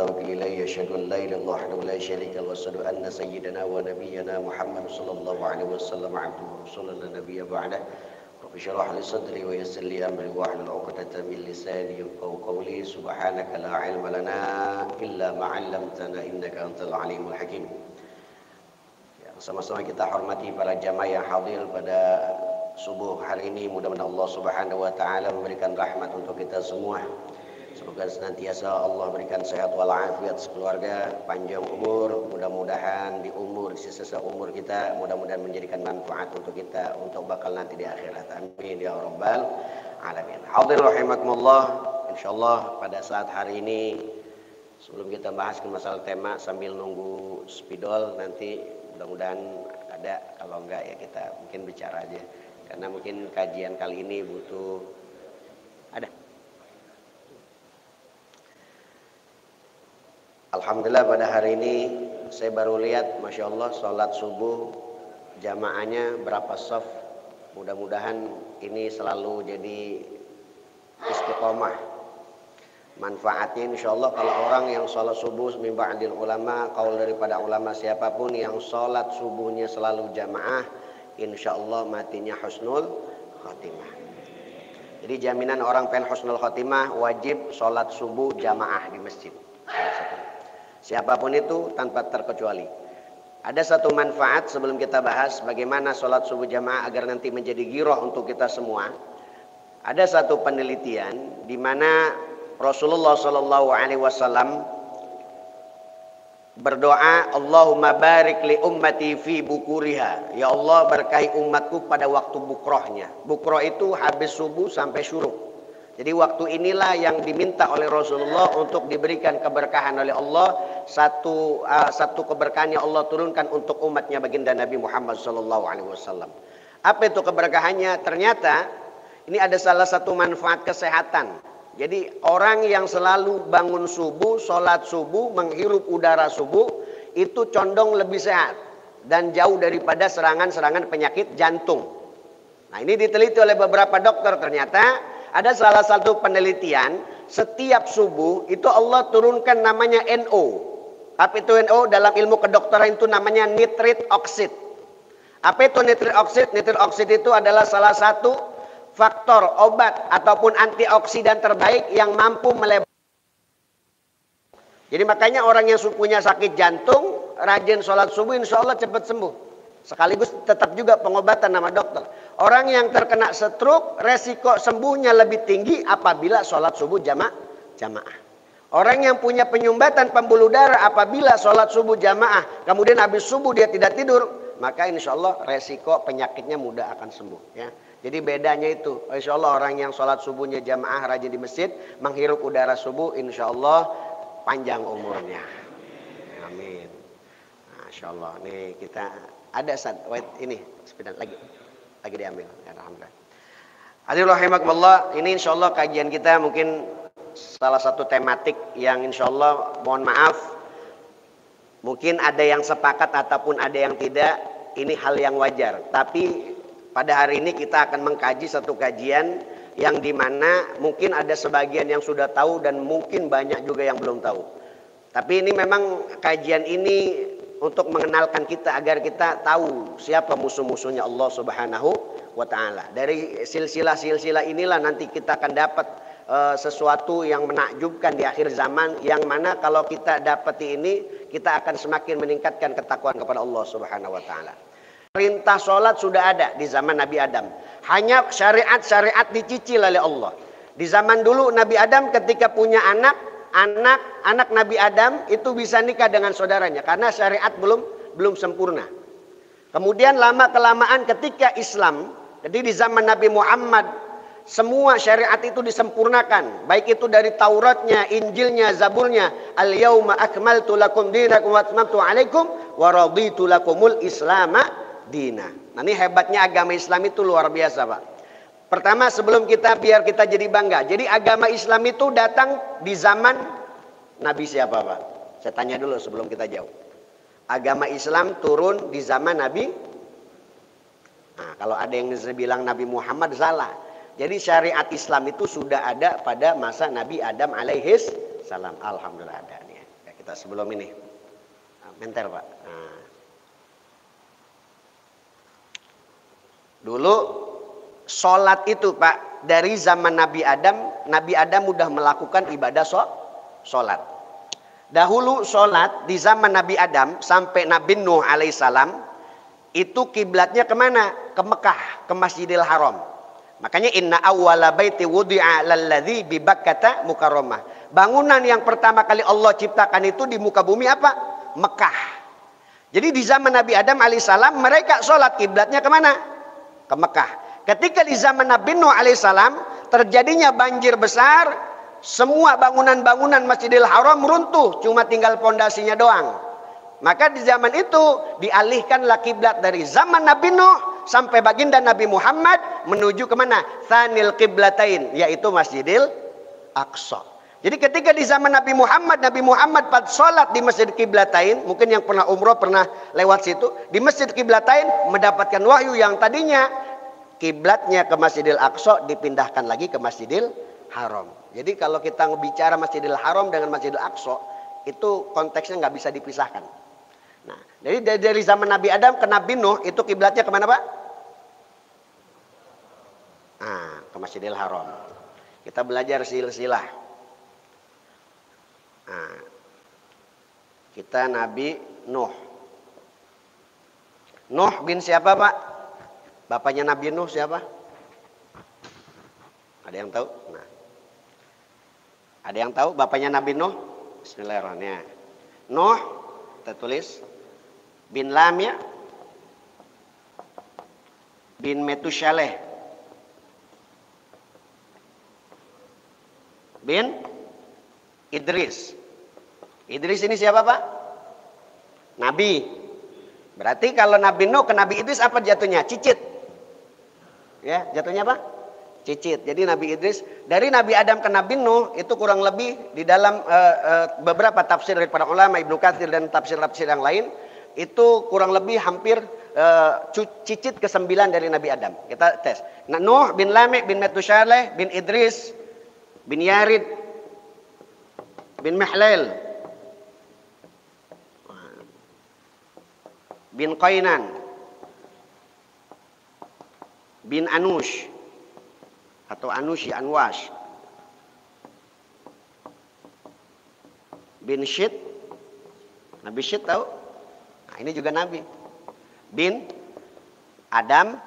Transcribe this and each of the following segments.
إليه أشهد أن لا إله إلا الله وحده لا شريك له وأشهد أن سيدنا ونبينا محمد صلى الله عليه وسلم عبده ورسوله لا نبي بعده رب اشرح لي صدري ويسر لي أمري واحلل عقدة من لساني يفقهوا قولي سبحانك لا علم لنا إلا ما علمتنا إنك أنت العليم الحكيم. Sama-sama kita hormati para jamaah yang hadir pada subuh hari ini. Mudah-mudahan Allah Subhanahu wa taala memberikan rahmat untuk kita semua. Semoga senantiasa Allah berikan sehat walafiat sekeluarga, panjang umur, mudah-mudahan di sisa umur kita mudah-mudahan menjadikan manfaat untuk kita untuk bakal nanti di akhirat. Amin ya rabbal alamin. Hadir rahimakumullah. Insyaallah pada saat hari ini sebelum kita bahas ke masalah tema sambil nunggu spidol nanti mudah-mudahan ada, kalau enggak ya kita mungkin bicara aja karena mungkin kajian kali ini butuh ada. Alhamdulillah pada hari ini saya baru lihat, Masya Allah, sholat subuh jamaahnya berapa saf. Mudah-mudahan ini selalu jadi istiqomah. Manfaatnya insya Allah kalau orang yang sholat subuh min ba'dil ulama, qaul daripada ulama siapapun yang sholat subuhnya selalu jamaah, insya Allah matinya husnul khotimah. Jadi jaminan orang pengen husnul khotimah wajib sholat subuh jamaah di masjid. Siapapun itu tanpa terkecuali. Ada satu manfaat sebelum kita bahas bagaimana sholat subuh jamaah agar nanti menjadi giroh untuk kita semua. Ada satu penelitian di mana Rasulullah Shallallahu Alaihi Wasallam berdoa, Allahumma barik li ummati fi bukuriha. Ya Allah berkahi umatku pada waktu bukrohnya. Bukroh itu habis subuh sampai syuruk. Jadi waktu inilah yang diminta oleh Rasulullah untuk diberikan keberkahan oleh Allah. Satu keberkahan yang Allah turunkan untuk umatnya baginda Nabi Muhammad SAW. Apa itu keberkahannya? Ternyata ini ada salah satu manfaat kesehatan. Jadi orang yang selalu bangun subuh, sholat subuh, menghirup udara subuh, itu condong lebih sehat dan jauh daripada serangan-serangan penyakit jantung. Nah ini diteliti oleh beberapa dokter. Ternyata ada salah satu penelitian, setiap subuh itu Allah turunkan namanya NO. Apa itu NO? Dalam ilmu kedokteran itu namanya nitrit oksid. Apa itu nitrit oksid? Nitrit oksid itu adalah salah satu faktor obat ataupun antioksidan terbaik yang mampu melebar. Jadi makanya orang yang punya sakit jantung, rajin sholat subuh insya Allah cepat sembuh. Sekaligus tetap juga pengobatan nama dokter. Orang yang terkena stroke, resiko sembuhnya lebih tinggi apabila sholat subuh jamaah. Orang yang punya penyumbatan pembuluh darah apabila sholat subuh jamaah, kemudian habis subuh dia tidak tidur, maka insya Allah resiko penyakitnya mudah akan sembuh. Ya. Jadi bedanya itu, insya Allah orang yang sholat subuhnya jamaah rajin di masjid, menghirup udara subuh, insya Allah panjang umurnya. Amin. Masya Allah. Nih kita ada ini sepeda lagi diambil. Alhamdulillah. Hadirin rahimakumullah, ini insyaallah kajian kita mungkin salah satu tematik yang insyaallah mohon maaf mungkin ada yang sepakat ataupun ada yang tidak, ini hal yang wajar. Tapi pada hari ini kita akan mengkaji satu kajian yang dimana mungkin ada sebagian yang sudah tahu dan mungkin banyak juga yang belum tahu. Tapi ini memang kajian ini untuk mengenalkan kita agar kita tahu siapa musuh-musuhnya Allah Subhanahu wa taala. Dari silsilah-silsilah inilah nanti kita akan dapat sesuatu yang menakjubkan di akhir zaman, yang mana kalau kita dapati ini kita akan semakin meningkatkan ketakwaan kepada Allah Subhanahu wa taala. Perintah sholat sudah ada di zaman Nabi Adam. Hanya syariat-syariat dicicil oleh Allah. Di zaman dulu Nabi Adam ketika punya anak Nabi Adam itu bisa nikah dengan saudaranya karena syariat belum sempurna. Kemudian lama-kelamaan ketika Islam, jadi di zaman Nabi Muhammad semua syariat itu disempurnakan, baik itu dari Tauratnya, Injilnya, Zaburnya. Al-yauma akmaltu lakum dinakum wa atmamtu alaikum wa raditu lakumul islama dina. Nah, ini hebatnya agama Islam itu luar biasa, Pak. Pertama sebelum biar kita jadi bangga. Jadi agama Islam itu datang di zaman Nabi siapa, Pak? Saya tanya dulu sebelum kita jawab. Agama Islam turun di zaman Nabi. Nah, kalau ada yang bilang Nabi Muhammad salah. Jadi syariat Islam itu sudah ada pada masa Nabi Adam alaihis salam. Alhamdulillah ada nih. kita sebelum ini. Bentar Pak. Nah. Dulu sholat itu Pak, dari zaman Nabi Adam udah melakukan ibadah sholat. Dahulu sholat di zaman Nabi Adam sampai Nabi Nuh alaihissalam itu kiblatnya kemana? Ke Mekah, ke Masjidil Haram. Makanya inna awwala baiti wudi'a lalladzi bi Bakkata mukarramah. Bangunan yang pertama kali Allah ciptakan itu di muka bumi apa? Mekah. Jadi di zaman Nabi Adam alaihissalam mereka sholat kiblatnya kemana? Ke Mekah. Ketika di zaman Nabi Nuh alaihissalam terjadinya banjir besar, semua bangunan-bangunan Masjidil Haram runtuh, cuma tinggal pondasinya doang. Maka di zaman itu dialihkanlah kiblat dari zaman Nabi Nuh sampai baginda Nabi Muhammad menuju kemana? Tsanil qiblatain, yaitu Masjidil Aqsa. Jadi ketika di zaman Nabi Muhammad pas sholat di Masjid Qiblatain, mungkin yang pernah umroh pernah lewat situ, di Masjid Qiblatain mendapatkan wahyu yang tadinya kiblatnya ke Masjidil Aqsa dipindahkan lagi ke Masjidil Haram. Jadi kalau kita bicara Masjidil Haram dengan Masjidil Aqsa, itu konteksnya nggak bisa dipisahkan. Nah, jadi dari zaman Nabi Adam ke Nabi Nuh itu kiblatnya kemana Pak? Nah, ke Masjidil Haram. Kita belajar silsilah. Nah, kita Nabi Nuh. Nuh bin siapa Pak? Bapaknya Nabi Nuh siapa? Ada yang tahu? Nah, ada yang tahu bapaknya Nabi Nuh? Bismillahirrahmanirrahim. Nuh, kita tulis bin Lamia bin Metushaleh bin Idris. Idris ini siapa Pak? Nabi. Berarti kalau Nabi Nuh ke Nabi Idris apa jatuhnya? Cicit. Ya, jatuhnya apa? Cicit. Jadi Nabi Idris dari Nabi Adam ke Nabi Nuh itu kurang lebih di dalam beberapa tafsir dari para ulama Ibnu Katsir dan tafsir-tafsir yang lain itu kurang lebih hampir cicit ke-9 dari Nabi Adam. Kita tes. Nah, Nuh bin Lameh bin Metushaleh bin Idris bin Yarid bin Mihlal bin Qainan bin Anush atau Anushi Anwash bin Syit. Nabi Syit tahu? Nah, ini juga Nabi bin Adam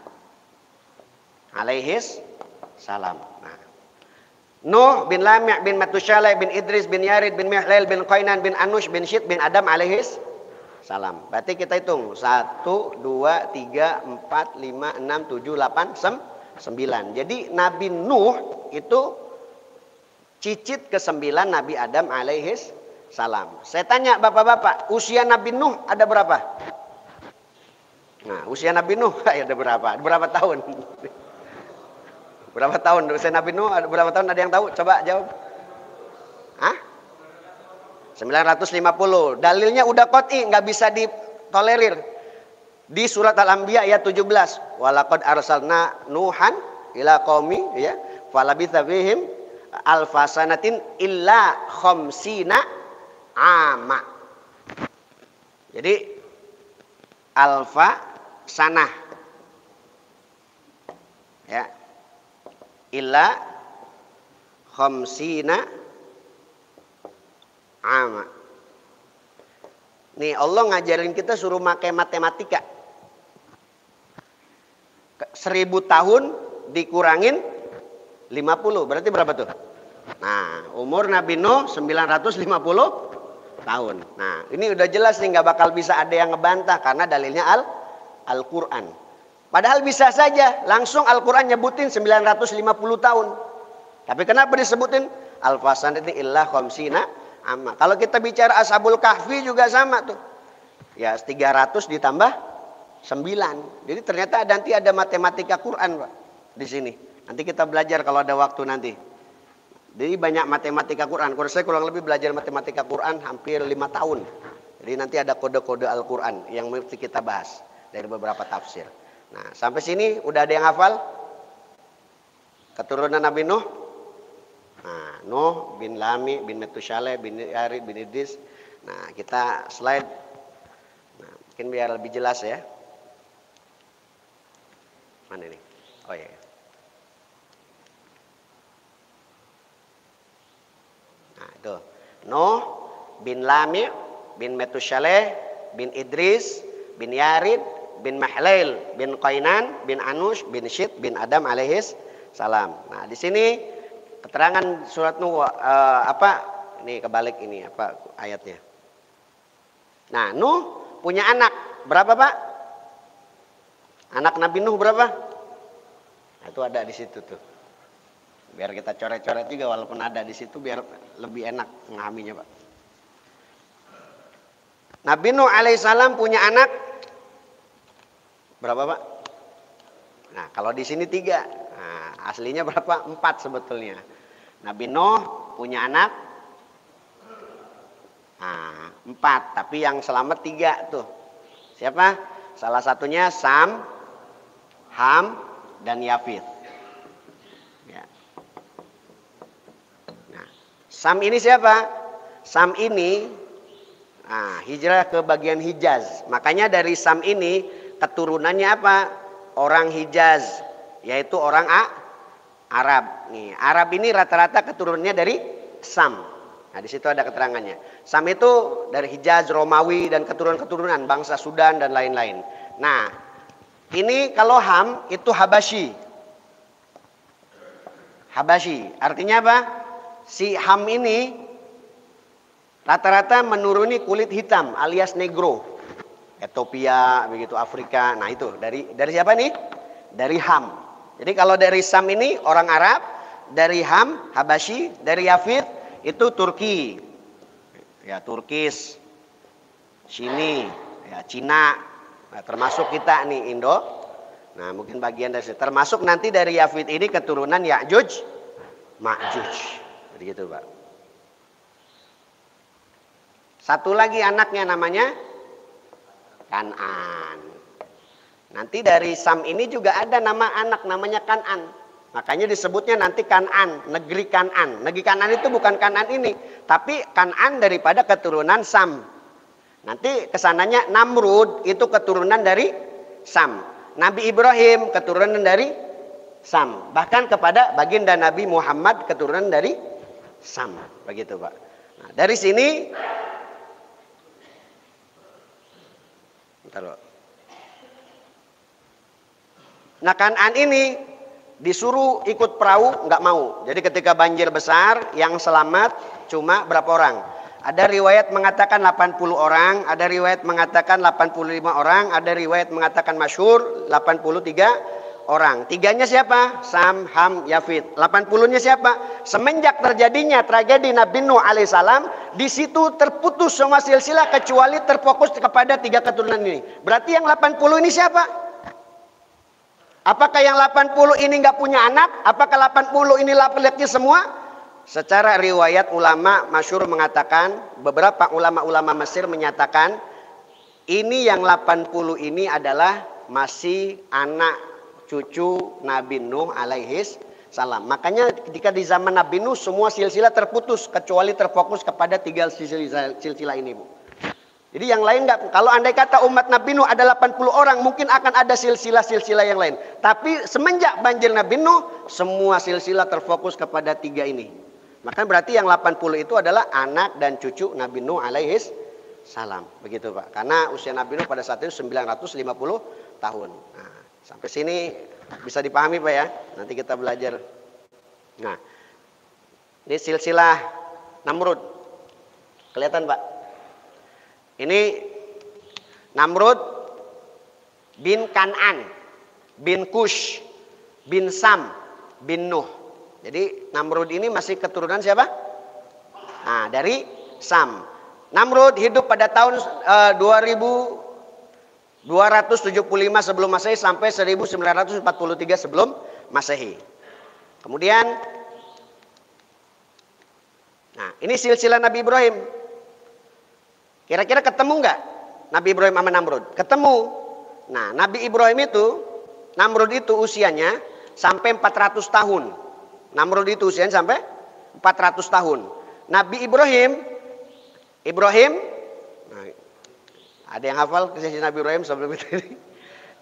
alaihis salam. Nah, Nuh bin Lameh bin Metushaleh bin Idris bin Yarid bin Mihlal bin Qainan bin Anush bin Syit bin Adam alaihis salam. Berarti kita hitung 1, 2, 3, 4, 5, 6, 7, 8, 9. Jadi Nabi Nuh itu cicit ke-9 Nabi Adam alaihis salam. Saya tanya bapak-bapak, usia Nabi Nuh ada berapa? Nah, usia Nabi Nuh ada berapa? Berapa tahun? Berapa tahun usia Nabi Nuh? Ada berapa tahun? Ada yang tahu? Coba jawab. Hah? 950. Dalilnya udah qot'i, nggak bisa ditolerir. Di surat Al-Anbiya ayat 17. Walaqad arsalna Nuhan ila qaumi ya, falabitha fihim alfasanatin illa khamsina ama. Jadi alfa sanah ya, illa khamsina ama. Nih Allah ngajarin kita suruh pakai matematika. 1000 tahun dikurangin 50 berarti berapa tuh? Nah, umur Nabi Nuh 950 tahun. Nah, ini udah jelas nih nggak bakal bisa ada yang ngebantah karena dalilnya Al-Qur'an. Padahal bisa saja langsung Al-Qur'an nyebutin 950 tahun. Tapi kenapa disebutin alfasanati illa khamsina amma? Kalau kita bicara Ashabul Kahfi juga sama tuh. Ya 300 ditambah 9. Jadi ternyata nanti ada matematika Quran Pak di sini. Nanti kita belajar kalau ada waktu nanti. Jadi banyak matematika Quran. Saya kurang lebih belajar matematika Quran hampir 5 tahun. Jadi nanti ada kode-kode Al-Quran yang mesti kita bahas dari beberapa tafsir. Nah sampai sini udah ada yang hafal? Keturunan Nabi Nuh? Nah, Nuh bin Lami bin Metushaleh bin Yarid bin Idris. Nah, kita slide. Nah, mungkin biar lebih jelas ya. Mana ini? Oh ya. Nah, itu. Nuh bin Lamih bin Metushaleh bin Idris bin Yarid bin Mahlail bin Qainan bin Anush bin Syid bin Adam alaihis salam. Nah, di sini keterangan surat Nuh ini kebalik ini apa ayatnya. Nah, Nuh punya anak berapa, Pak? Anak Nabi Nuh berapa? Nah, itu ada di situ tuh. Biar kita coret-coret juga walaupun ada di situ biar lebih enak memahaminya, Pak. Nabi Nuh alaihissalam punya anak berapa, Pak? Nah, kalau di sini 3. Nah, aslinya berapa? 4 sebetulnya. Nabi Nuh punya anak 4, tapi yang selamat 3 tuh. Siapa? Salah satunya Sam, Ham, dan Yafith. Ya. Nah, Sam ini siapa? Sam ini hijrah ke bagian Hijaz. Makanya dari Sam ini keturunannya apa? Orang Hijaz, yaitu orang Arab. Nih, Arab ini rata-rata keturunannya dari Sam. Nah, di situ ada keterangannya. Sam itu dari Hijaz, Romawi, dan keturunan-keturunan bangsa Sudan dan lain-lain. Nah, ini kalau Ham itu Habasyi. Habasyi, artinya apa? Si Ham ini rata-rata menuruni kulit hitam alias negro. Ethiopia, begitu Afrika. Nah, itu dari siapa nih? Dari Ham. Jadi kalau dari Sam ini orang Arab, dari Ham Habasyi, dari Yafith itu Turki, ya Turkis, sini, ya Cina, nah, termasuk kita nih Indo. Nah mungkin bagian dari situ. Termasuk nanti dari Yafith ini keturunan Ya'juj, Ma'juj, begitu Pak. Satu lagi anaknya namanya Kan'an. Nanti dari Sam ini juga ada nama anak namanya Kan'an. Makanya disebutnya nanti Kan'an, negeri Kan'an. Negeri Kan'an itu bukan Kan'an ini, tapi Kan'an daripada keturunan Sam. Nanti kesananya Namrud itu keturunan dari Sam. Nabi Ibrahim keturunan dari Sam. Bahkan kepada baginda Nabi Muhammad keturunan dari Sam. Begitu Pak. Nah, dari sini, nah Kan'an ini disuruh ikut perahu nggak mau. Jadi ketika banjir besar yang selamat cuma berapa orang? Ada riwayat mengatakan 80 orang, ada riwayat mengatakan 85 orang, ada riwayat mengatakan masyhur 83 orang. 3-nya siapa? Sam, Ham, Yafith. 80-nya siapa? Semenjak terjadinya tragedi Nabi Nuh alaihissalam, di situ terputus semua silsilah kecuali terfokus kepada 3 keturunan ini. Berarti yang 80 ini siapa? Apakah yang 80 ini nggak punya anak? Apakah 80 ini laki-laki semua? Secara riwayat ulama masyhur mengatakan, beberapa ulama-ulama Mesir menyatakan, ini yang 80 ini adalah masih anak cucu Nabi Nuh alaihis salam. Makanya ketika di zaman Nabi Nuh semua silsilah terputus kecuali terfokus kepada 3 silsilah ini, Bu. Jadi yang lain enggak. Kalau andai kata umat Nabi Nuh ada 80 orang, mungkin akan ada silsilah-silsilah yang lain. Tapi semenjak banjir Nabi Nuh, semua silsilah terfokus kepada 3 ini. Maka berarti yang 80 itu adalah anak dan cucu Nabi Nuh alaihis salam. Begitu Pak. Karena usia Nabi Nuh pada saat itu 950 tahun. Nah, sampai sini bisa dipahami Pak ya. Nanti kita belajar. Nah, ini silsilah Namrud. Kelihatan Pak? Ini Namrud bin Kan'an, bin Kush, bin Sam, bin Nuh. Jadi Namrud ini masih keturunan siapa? Nah, dari Sam. Namrud hidup pada tahun 2275 sebelum Masehi sampai 1943 sebelum Masehi. Kemudian, nah ini silsilah Nabi Ibrahim. Kira-kira ketemu nggak Nabi Ibrahim sama Namrud? Ketemu. Nah, Nabi Ibrahim itu, Namrud itu usianya sampai 400 tahun. Namrud itu usianya sampai 400 tahun. Nabi Ibrahim Ada yang hafal kisah Nabi Ibrahim sebelum itu?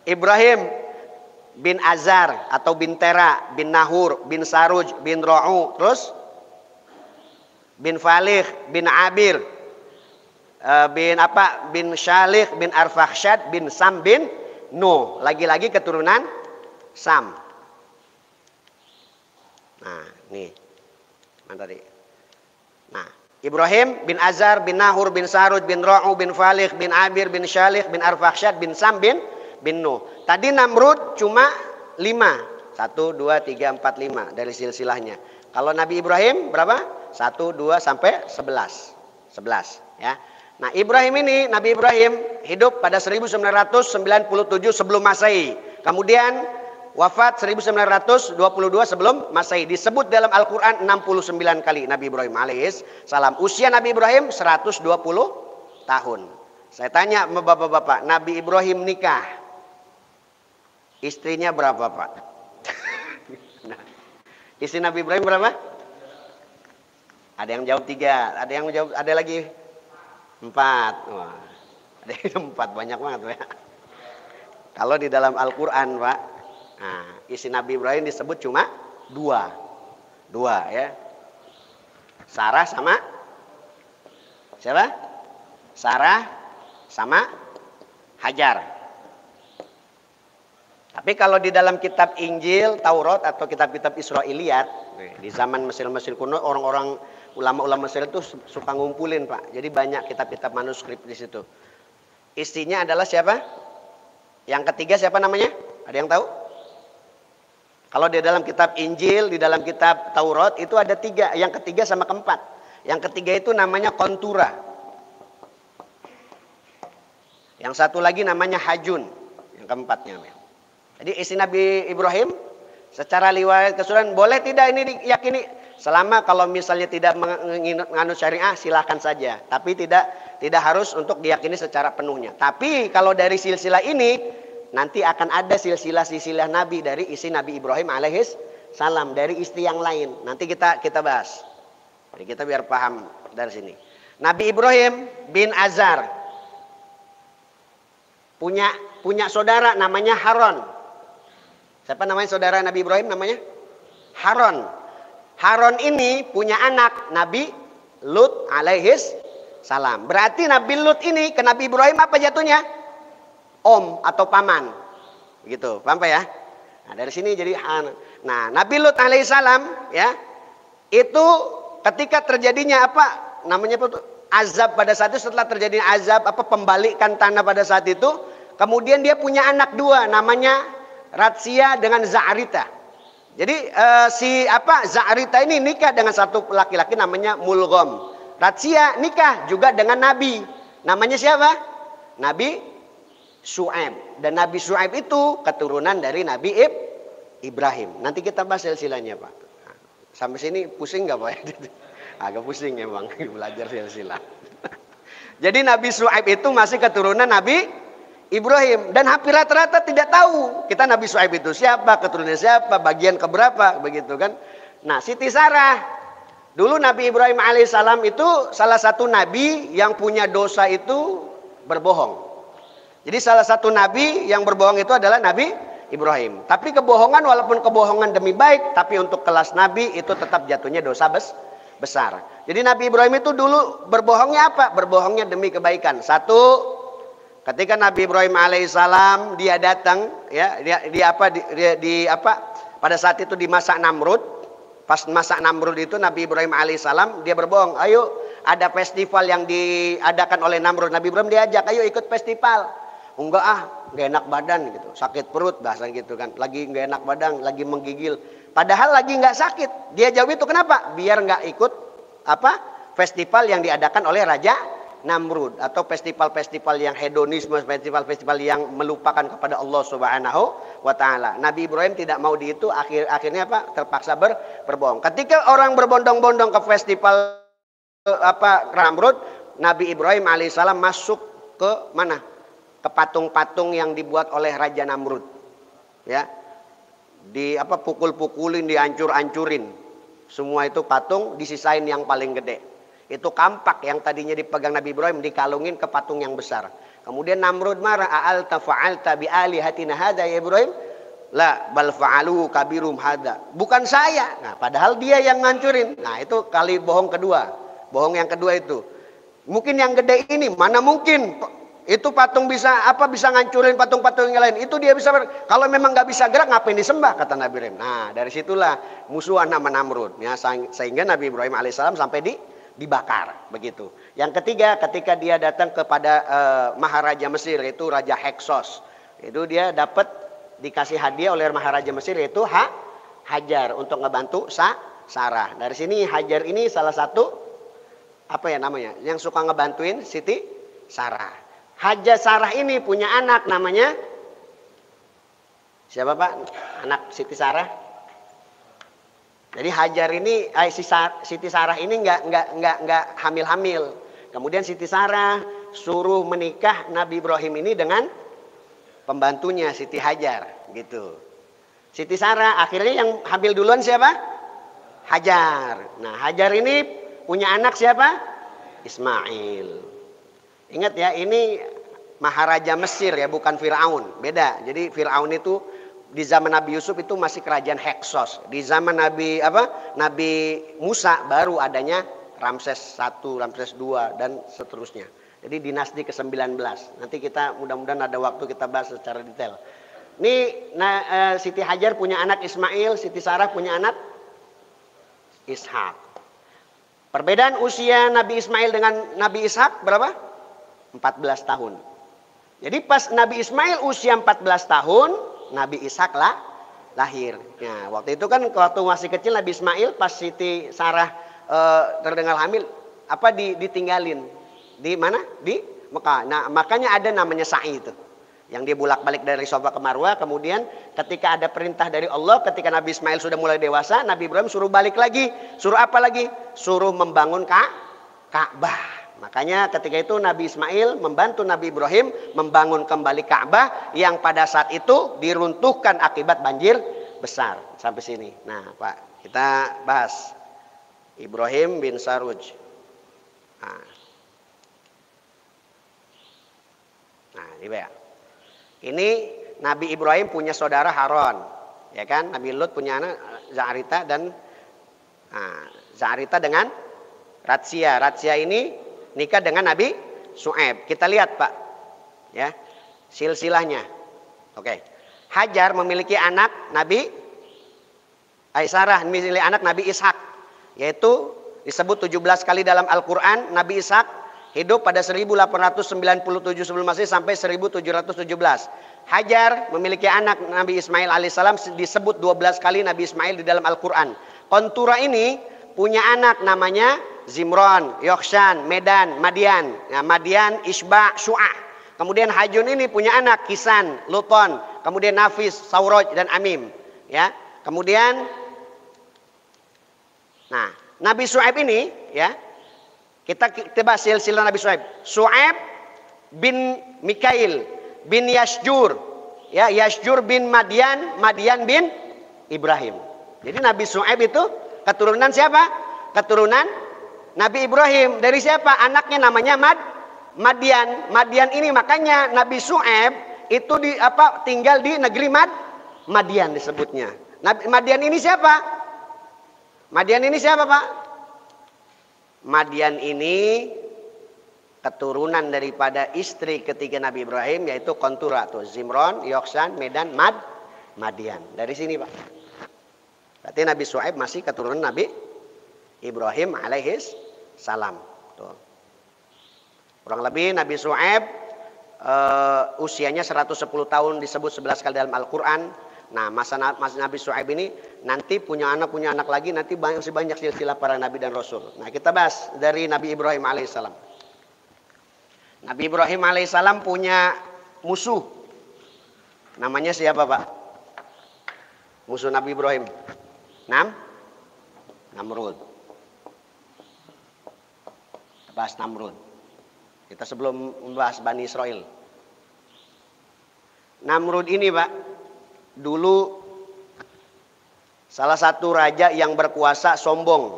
Ibrahim bin Azar atau bin Tera, bin Nahur, bin Saruj, bin Ro'u, terus bin Falih, bin Abir, bin Syalih, bin Arfakhshad, bin Sam, bin Nuh. Lagi-lagi keturunan Sam. Nah, nih. Mana tadi? Nah, Ibrahim bin Azar, bin Nahur, bin Saruj, bin Ro'u, bin Falih, bin Abir, bin Syalih, bin Arfakhshad, bin Sam, bin Nuh. Tadi Namrud cuma 5. 1, 2, 3, 4, 5 dari silsilahnya. Kalau Nabi Ibrahim berapa? 1, 2 sampai 11. 11 ya. Nah, Nabi Ibrahim hidup pada 1997 sebelum Masehi. Kemudian wafat 1922 sebelum Masehi. Disebut dalam Al-Qur'an 69 kali Nabi Ibrahim alaihis salam. Usia Nabi Ibrahim 120 tahun. Saya tanya sama bapak-bapak, Nabi Ibrahim nikah, istrinya berapa, Pak? Nah, istri Nabi Ibrahim berapa? Ada yang jawab 3, ada yang jawab, ada lagi 4. Wah, ada yang 4, banyak banget, Pak. Kalau di dalam Al-Qur'an, Pak, nah, istri Nabi Ibrahim disebut cuma 2 ya. Sarah sama siapa? Sarah sama Hajar. Tapi kalau di dalam kitab Injil, Taurat atau kitab-kitab Israiliyat, di zaman Mesir kuno, orang-orang ulama-ulama Mesir itu suka ngumpulin, Pak. Jadi banyak kitab-kitab manuskrip di situ. Istrinya adalah siapa? Yang ketiga siapa namanya? Ada yang tahu? Kalau di dalam kitab Injil, di dalam kitab Taurat itu ada 3. Yang ketiga sama keempat. Yang ketiga itu namanya Kontura. Yang satu lagi namanya Hajun. Yang keempatnya. Jadi istri Nabi Ibrahim secara riwayat keseluruhan boleh tidak ini diyakini? Selama kalau misalnya tidak menganut syariah silahkan saja. Tapi tidak harus untuk diyakini secara penuhnya. Tapi kalau dari silsilah ini nanti akan ada silsilah Nabi dari istri Nabi Ibrahim alaihis salam dari istri yang lain. Nanti kita bahas. Jadi kita biar paham dari sini. Nabi Ibrahim bin Azar punya saudara namanya Haron. Siapa namanya saudara Nabi Ibrahim namanya? Haron. Haron ini punya anak Nabi Lut alaihis salam. Berarti Nabi Lut ini ke Nabi Ibrahim apa jatuhnya? Om atau paman. Begitu, paham Pak ya? Nah, dari sini jadi Nabi Lut alaihi salam ya. Itu ketika terjadinya azab pada saat itu, setelah terjadinya azab pembalikan tanah pada saat itu, kemudian dia punya anak 2 namanya Ratsia dengan Za'rita. Jadi Za'rita ini nikah dengan satu laki-laki namanya Mulgham. Ratsia nikah juga dengan nabi. Namanya siapa? Nabi Syu'aib. Dan Nabi Syu'aib itu keturunan dari Nabi Ibrahim. Nanti kita bahas silsilahnya, Pak. Nah, sampai sini pusing nggak, Pak? Agak pusing emang belajar silsilah. Jadi Nabi Syu'aib itu masih keturunan Nabi Ibrahim. Dan hampir rata-rata tidak tahu kita Nabi Syu'aib itu siapa, keturunan siapa, bagian keberapa, begitu kan. Nah, Siti Sarah. Dulu Nabi Ibrahim alaihissalam itu salah satu nabi yang punya dosa itu berbohong. Jadi salah satu nabi yang berbohong itu adalah Nabi Ibrahim. Tapi kebohongan walaupun kebohongan demi baik, tapi untuk kelas nabi itu tetap jatuhnya dosa besar. Jadi Nabi Ibrahim itu dulu berbohongnya apa? Berbohongnya demi kebaikan. Satu, ketika Nabi Ibrahim alaihissalam dia datang ya, pada saat itu di masa Namrud. Pas masa Namrud itu Nabi Ibrahim alaihissalam dia berbohong. Ayo ada festival yang diadakan oleh Namrud. Nabi Ibrahim diajak, ayo ikut festival. Enggak enggak enak badan gitu, sakit perut bahasa gitu kan. Lagi enggak enak badan, lagi menggigil. Padahal lagi enggak sakit. Dia jawab itu kenapa? Biar enggak ikut festival yang diadakan oleh Raja Namrud atau festival-festival yang hedonisme, festival-festival yang melupakan kepada Allah Subhanahu wa taala. Nabi Ibrahim tidak mau di itu, akhirnya terpaksa berbohong. Ketika orang berbondong-bondong ke festival Namrud, Nabi Ibrahim alaihissalam masuk ke mana? Ke patung-patung yang dibuat oleh Raja Namrud. Ya. Pukul-pukulin, dihancur-hancurin. Semua itu patung disisain yang paling gede. Itu kampak yang tadinya dipegang Nabi Ibrahim dikalungin ke patung yang besar. Kemudian Namrud marah, a'alta fa'alta bi alihatina hadza ya Ibrahim? La bal fa'alu kabirum hada. Bukan saya. Nah, padahal dia yang ngancurin. Nah, itu kali bohong kedua. Bohong yang kedua itu. Mungkin yang gede ini, mana mungkin itu patung bisa ngancurin patung-patung yang lain. Itu dia bisa kalau memang nggak bisa gerak ngapain disembah, kata Nabi Ibrahim. Nah, dari situlah musuhan nama Namrud ya, sehingga Nabi Ibrahim alaihissalam sampai dibakar begitu. Yang ketiga, ketika dia datang kepada Maharaja Mesir, yaitu Raja Heksos. Itu dia dikasih hadiah oleh Maharaja Mesir, yaitu Hajar untuk ngebantu Sarah. Dari sini Hajar ini salah satu yang suka ngebantuin Siti Sarah. Hajar Sarah ini punya anak namanya siapa Pak? Anak Siti Sarah. Jadi Hajar ini Siti Sarah ini nggak hamil-hamil. Kemudian Siti Sarah suruh menikah Nabi Ibrahim ini dengan pembantunya Siti Hajar gitu. Siti Sarah akhirnya yang hamil duluan siapa? Hajar. Nah, Hajar ini punya anak siapa? Ismail. Ingat ya, ini Maharaja Mesir ya, bukan Firaun. Beda. Jadi Firaun itu di zaman Nabi Yusuf itu masih kerajaan Heksos. Di zaman Nabi Musa baru adanya Ramses I, Ramses II dan seterusnya. Jadi dinasti ke-19. Nanti kita mudah-mudahan ada waktu kita bahas secara detail. Ini Siti Hajar punya anak Ismail, Siti Sarah punya anak Ishak. Perbedaan usia Nabi Ismail dengan Nabi Ishak berapa? 14 tahun. Jadi pas Nabi Ismail usia 14 tahun, Nabi Ishak lahir. Nah, waktu itu kan waktu masih kecil Nabi Ismail pas Siti Sarah terdengar hamil, ditinggalin. Di mana? Di Mekah. Nah, makanya ada namanya sa'i itu. Yang dia bolak-balik dari Safa ke Marwah. Kemudian ketika ada perintah dari Allah, ketika Nabi Ismail sudah mulai dewasa, Nabi Ibrahim suruh balik lagi. Suruh apa lagi? Suruh membangun Ka'bah. Makanya ketika itu Nabi Ismail membantu Nabi Ibrahim membangun kembali Ka'bah yang pada saat itu diruntuhkan akibat banjir besar. Sampai sini. Nah Pak, kita bahas Ibrahim bin Saruj. Nah ini Pak ya. Ini Nabi Ibrahim punya saudara Haron, ya kan? Nabi Lut punya anak Za'rita dan Za'rita dengan Ratsia. Ratsia ini nikah dengan Nabi Syuaib. Kita lihat Pak, ya silsilahnya. Oke. Hajar memiliki anak Sarah memiliki anak Nabi Ishak, yaitu disebut 17 kali dalam Al-Quran. Nabi Ishak hidup pada 1897 sebelum Masehi sampai 1717. Hajar memiliki anak Nabi Ismail alaihissalam disebut 12 kali Nabi Ismail di dalam Al-Quran. Kontura ini punya anak namanya Zimron, Yokshan, Medan, Madian. Nah, Madian, Isba, Su'ah. Kemudian Hajun ini punya anak Kisan, Luton, kemudian Nafis, Sauroj dan Amim. Ya, kemudian, Nabi Syuaib ini, ya. Kita bahas silsilah Nabi Syuaib. Syuaib bin Mikail bin Yashjur. Ya, Yashjur bin Madian, Madian bin Ibrahim. Jadi Nabi Syuaib itu keturunan siapa? Keturunan Nabi Ibrahim. Dari siapa? Anaknya namanya Madian. Madian ini makanya Nabi Syuaib itu tinggal di negeri Madian disebutnya. Madian ini siapa? Madian ini siapa, Pak? Madian ini keturunan daripada istri ketiga Nabi Ibrahim, yaitu Kontura tuh, Zimron, Yokshan, Medan, Madian. Dari sini Pak. Berarti Nabi Syuaib masih keturunan Nabi Ibrahim alaihis salam. Tuh. Kurang lebih Nabi Syuaib usianya 110 tahun, disebut 11 kali dalam Al-Quran. Nah, masa Nabi Syuaib ini nanti punya anak lagi, nanti masih banyak silsilah para nabi dan rasul. Nah, kita bahas dari Nabi Ibrahim alaihissalam. Nabi Ibrahim alaihissalam punya musuh. Namanya siapa, Pak? Musuh Nabi Ibrahim. Namrud. Bahas Namrud. Kita sebelum membahas Bani Israel. Namrud ini, Pak, dulu salah satu raja yang berkuasa, sombong,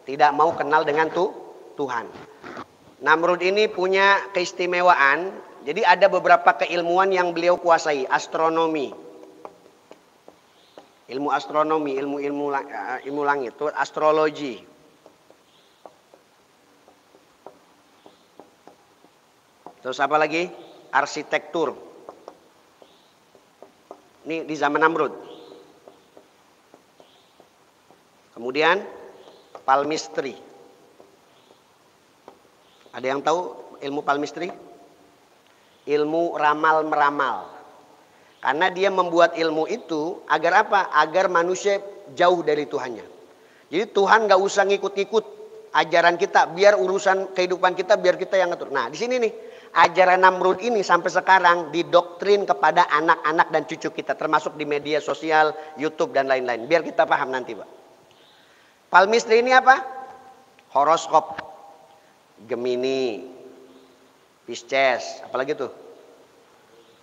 tidak mau kenal dengan Tuhan. Namrud ini punya keistimewaan, Jadi ada beberapa keilmuan yang beliau kuasai. Astronomi. Ilmu astronomi, ilmu langit. Itu astrologi. Terus apa lagi? Arsitektur. Ini di zaman Namrud. Kemudian palmistry. Ada yang tahu ilmu palmistry? Ilmu ramal-meramal. Karena dia membuat ilmu itu agar apa? Agar manusia jauh dari Tuhannya. Jadi Tuhan gak usah ngikut-ngikut ajaran kita. Biar urusan kehidupan kita, biar kita yang ngatur. Nah di sini nih, ajaran Namrud ini sampai sekarang didoktrin kepada anak-anak dan cucu kita. Termasuk di media sosial, YouTube dan lain-lain. Biar kita paham nanti Pak. Palmistry ini apa? Horoskop. Gemini, Pisces, apalagi tuh?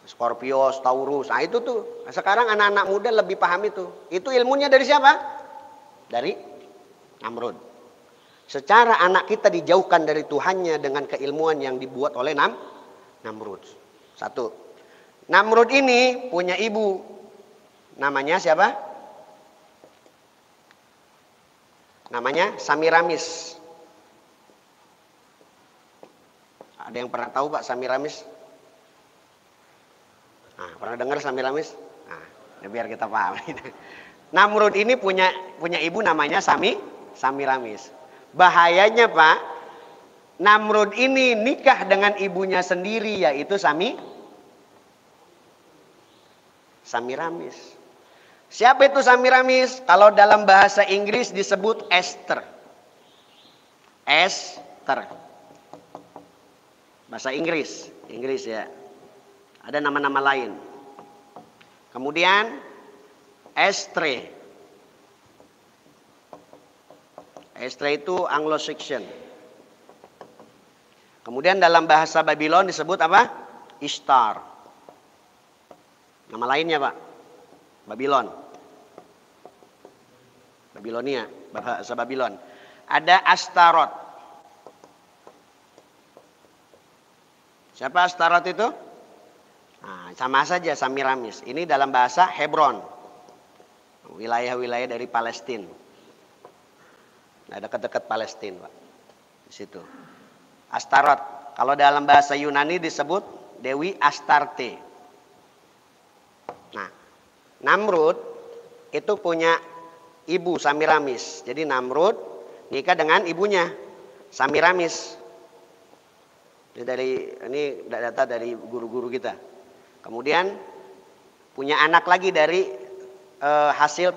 Scorpio, Taurus. Nah itu tuh. Sekarang anak-anak muda lebih paham itu. Itu ilmunya dari siapa? Dari Namrud. Secara anak kita dijauhkan dari Tuhannya dengan keilmuan yang dibuat oleh Namrud. Satu. Namrud ini punya ibu. Namanya siapa? Namanya Samiramis. Ada yang pernah tahu Pak Samiramis? Nah, pernah dengar Samiramis? Nah, biar kita paham. Namrud ini punya ibu namanya Samiramis. Bahayanya Pak, Namrud ini nikah dengan ibunya sendiri yaitu Samiramis. Siapa itu Samiramis? Kalau dalam bahasa Inggris disebut Esther. Esther. Bahasa Inggris ya. Ada nama-nama lain. Kemudian Estre. Estre itu Anglo-Saxon. Kemudian dalam bahasa Babylon disebut apa? Ishtar. Nama lainnya Pak. Babylon. Babilonia, bahasa Babylon. Ada Astaroth. Siapa Astaroth itu? Nah, sama saja Samiramis. Ini dalam bahasa Hebron. Wilayah-wilayah dari Palestina. Ada dekat-dekat Palestina, Pak. Di situ. Astaroth. Kalau dalam bahasa Yunani disebut Dewi Astarte. Nah, Namrud itu punya ibu Samiramis. Jadi Namrud nikah dengan ibunya Samiramis. Ini data dari guru-guru kita. Kemudian punya anak lagi dari hasil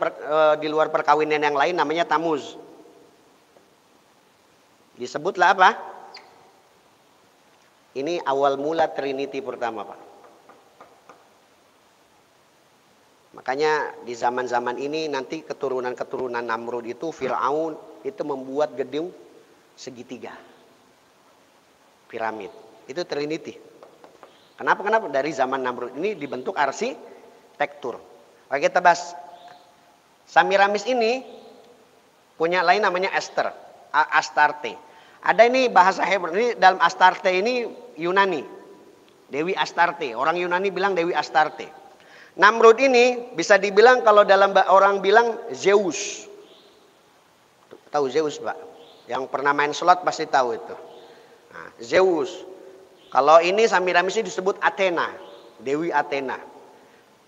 di luar perkawinan yang lain namanya Tamuz. Disebutlah apa? Ini awal mula Trinity pertama Pak. Makanya di zaman-zaman ini nanti keturunan-keturunan Namrud itu Fir'aun itu membuat gedung segitiga. Piramid. Itu Trinity. Kenapa? Dari zaman Namrud ini dibentuk arsitektur. Oke kita bahas. Samiramis ini punya lain namanya Esther. Astarte. Ada ini bahasa Hebrew. Ini dalam Astarte ini Yunani. Dewi Astarte. Orang Yunani bilang Dewi Astarte. Namrud ini bisa dibilang kalau dalam orang bilang Zeus. Tahu Zeus Pak? Yang pernah main slot pasti tahu itu. Nah, Zeus. Kalau ini Samiramis disebut Athena, Dewi Athena.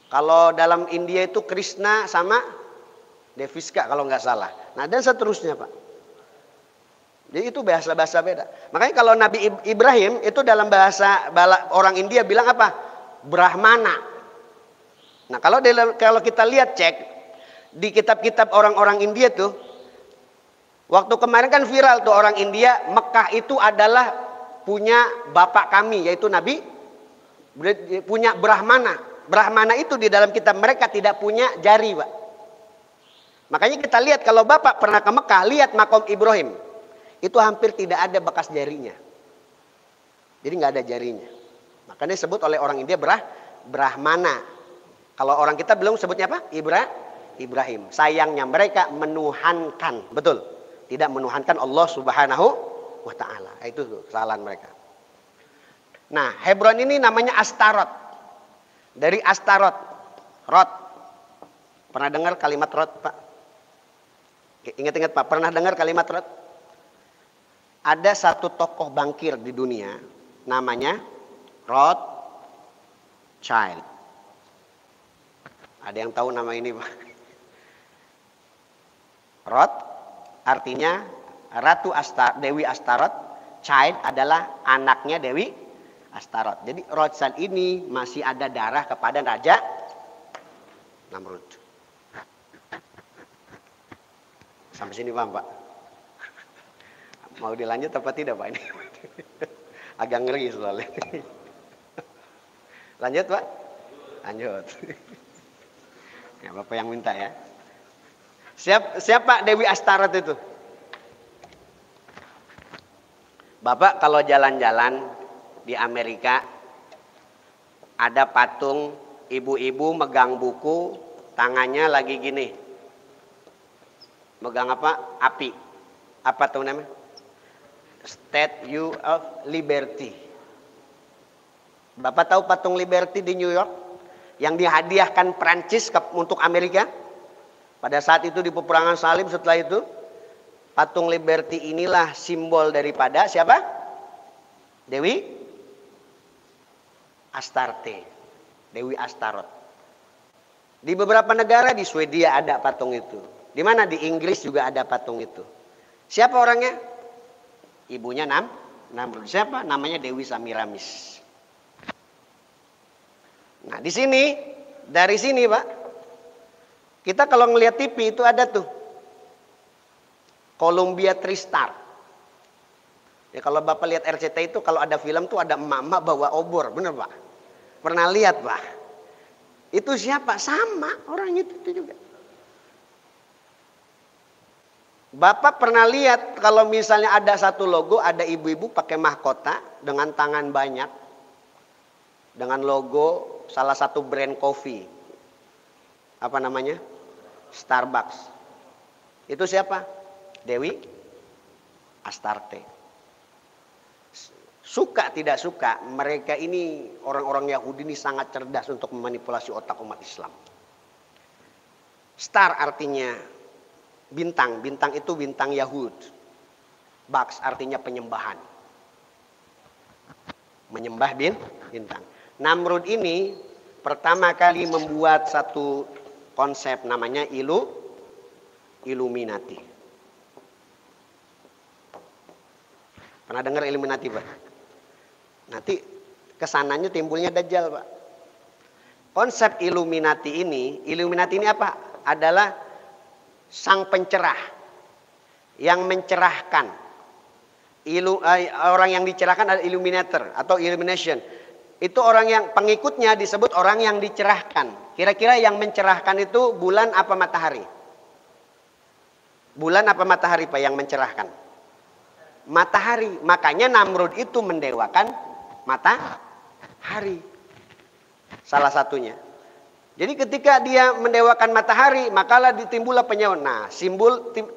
Kalau dalam India itu Krishna sama Deviska kalau nggak salah. Nah dan seterusnya Pak. Jadi itu bahasa-bahasa beda. Makanya kalau Nabi Ibrahim itu dalam bahasa orang India bilang apa? Brahmana. Nah kalau kita lihat cek di kitab-kitab orang-orang India tuh. Waktu kemarin kan viral tuh orang India, Mekah itu adalah punya bapak kami yaitu Nabi punya Brahmana. Brahmana itu di dalam kitab mereka tidak punya jari Pak. Makanya kita lihat kalau Bapak pernah ke Mekah, lihat makom Ibrahim. Itu hampir tidak ada bekas jarinya. Jadi nggak ada jarinya. Makanya disebut oleh orang India Brahmana. Kalau orang kita belum sebutnya apa? Ibrahim. Sayangnya mereka menuhankan. Betul. Tidak menuhankan Allah Subhanahu wa ta'ala. Itu kesalahan mereka. Nah, Hebron ini namanya Astarot. Dari Astarot. Rot. Pernah dengar kalimat Rot, Pak? Ingat-ingat Pak, pernah dengar kalimat Rot? Ada satu tokoh bankir di dunia, namanya Rothschild. Ada yang tahu nama ini, Pak? Roth artinya Ratu Dewi Astarot. Child adalah anaknya Dewi Astarot. Jadi Rothschild ini masih ada darah kepada Raja Namrud. Sampai sini paham, Pak? Mau dilanjut apa tidak, Pak? Ini agak ngeri soalnya. Lanjut, Pak? Lanjut. Ya, Bapak yang minta ya. Siapa Dewi Astarot itu? Bapak kalau jalan-jalan di Amerika, ada patung ibu-ibu megang buku, tangannya lagi gini. Megang apa? Api. Apa tuh namanya? Statue of Liberty. Bapak tahu patung Liberty di New York? Yang dihadiahkan Prancis untuk Amerika? Pada saat itu di peperangan salib, setelah itu patung Liberty inilah simbol daripada siapa? Dewi Astarte. Dewi Astarot. Di beberapa negara, di Swedia ada patung itu. Di mana? Di Inggris juga ada patung itu. Siapa orangnya? Ibunya Namrud. Siapa? Namanya Dewi Samiramis. Nah, di sini, dari sini, Pak, kita kalau ngelihat TV itu ada tuh Columbia Tristar. Ya kalau Bapak lihat RCTI itu kalau ada film tuh ada emak-emak bawa obor, bener Pak? Pernah lihat Pak? Itu siapa? Sama orang itu juga. Bapak pernah lihat kalau misalnya ada satu logo, ada ibu-ibu pakai mahkota dengan tangan banyak, dengan logo salah satu brand kopi. Apa namanya? Starbucks. Itu siapa? Dewi Astarte. Suka tidak suka, mereka ini orang-orang Yahudi ini sangat cerdas untuk memanipulasi otak umat Islam. Star artinya bintang, bintang itu bintang Yahud. Bucks artinya penyembahan. Menyembah bintang. Namrud ini pertama kali membuat satu konsep namanya Illuminati. Pernah dengar Illuminati, Pak? Nanti kesananya timbulnya Dajjal, Pak. Konsep Illuminati ini apa? Adalah sang pencerah yang mencerahkan. Orang yang dicerahkan adalah illuminator atau illumination. Itu orang yang pengikutnya disebut orang yang dicerahkan. Kira-kira yang mencerahkan itu bulan apa matahari? Bulan apa matahari Pak yang mencerahkan? Matahari. Makanya Namrud itu mendewakan matahari. Salah satunya. Jadi ketika dia mendewakan matahari, makalah ditimbullah penyawan. Nah,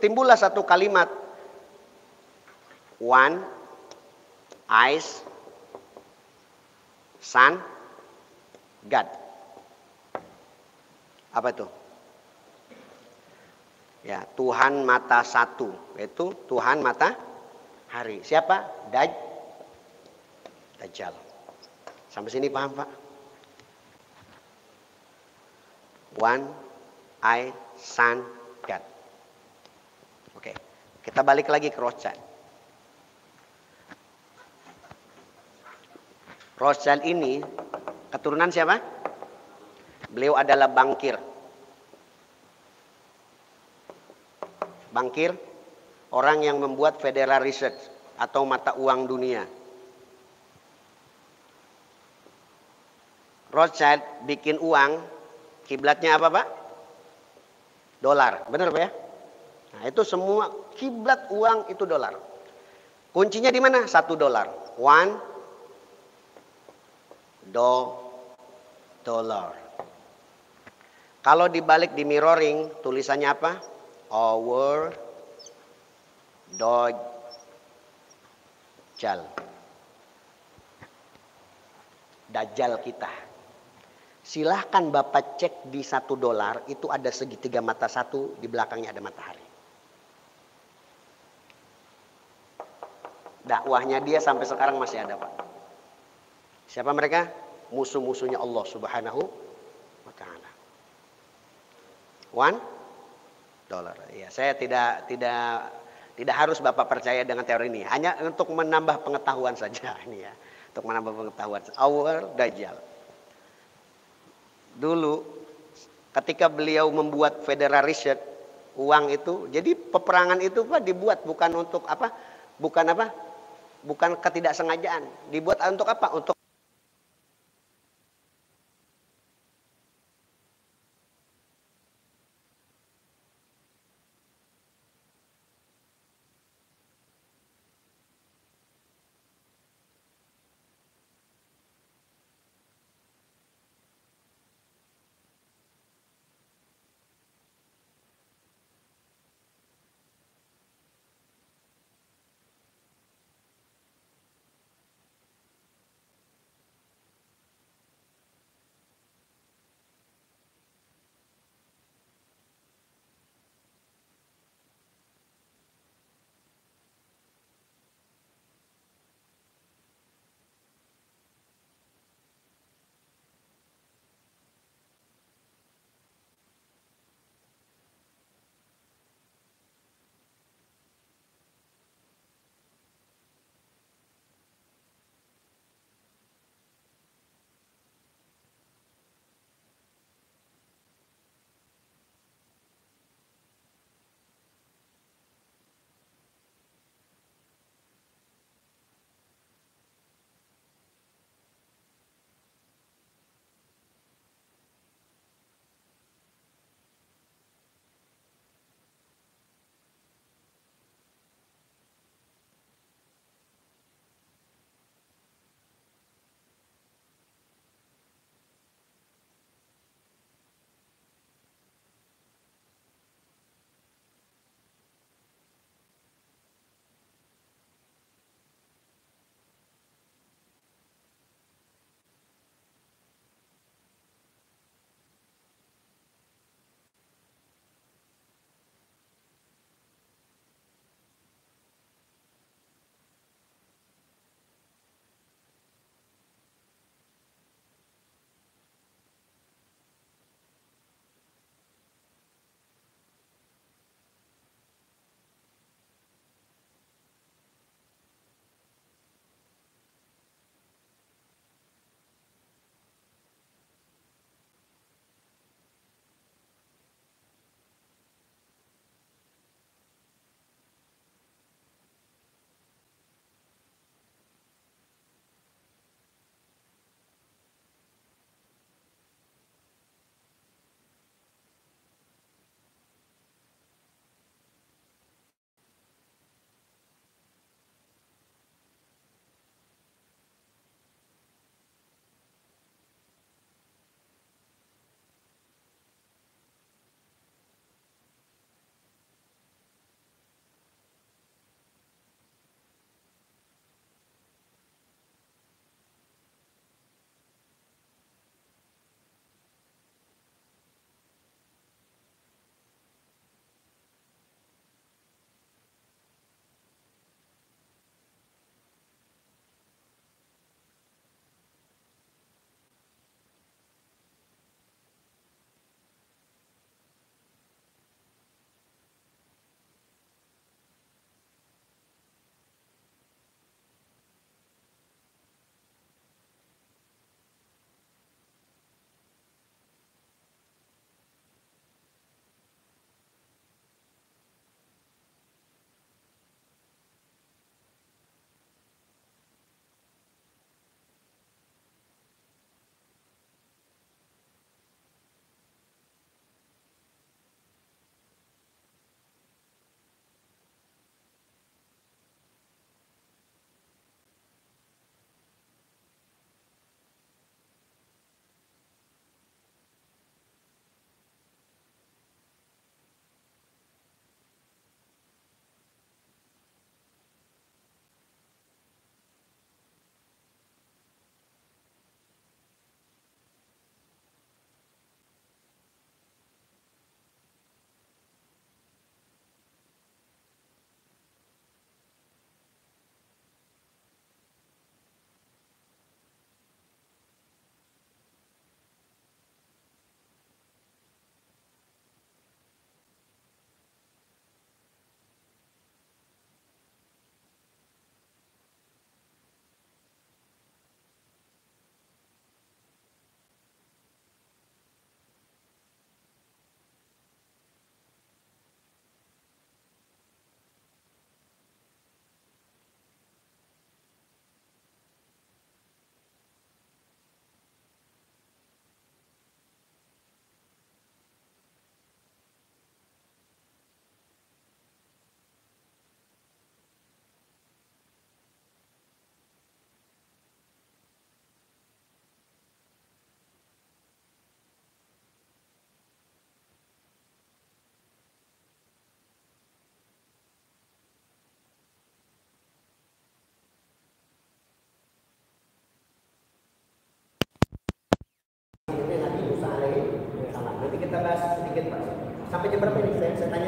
timbullah satu kalimat. One, eyes, sun, God. Apa itu? Ya, Tuhan mata satu. Itu Tuhan matahari. Siapa? Dajjal. Sampai sini paham, Pak? One, I, Sun, God. Oke, kita balik lagi ke Rothschild. Rothschild ini keturunan siapa? Beliau adalah bankir. Bankir, orang yang membuat Federal Reserve atau mata uang dunia. Rothschild bikin uang, kiblatnya apa Pak? Dolar, benar Pak ya? Nah itu semua kiblat uang itu dolar. Kuncinya di mana? $1. $1. Kalau dibalik di mirroring, tulisannya apa? Our Dajjal. Dajjal kita. Silahkan Bapak cek di $1 itu ada segitiga mata satu, di belakangnya ada matahari. Dakwahnya dia sampai sekarang masih ada, Pak. Siapa mereka? Musuh-musuhnya Allah Subhanahu wa taala. $1. Ya, saya tidak harus Bapak percaya dengan teori ini, hanya untuk menambah pengetahuan saja ini ya. Untuk menambah pengetahuan. Our Dajjal. Dulu ketika beliau membuat Federal Reserve, uang itu, jadi peperangan itu Pak dibuat bukan untuk apa? Bukan ketidaksengajaan. Dibuat untuk apa? Untuk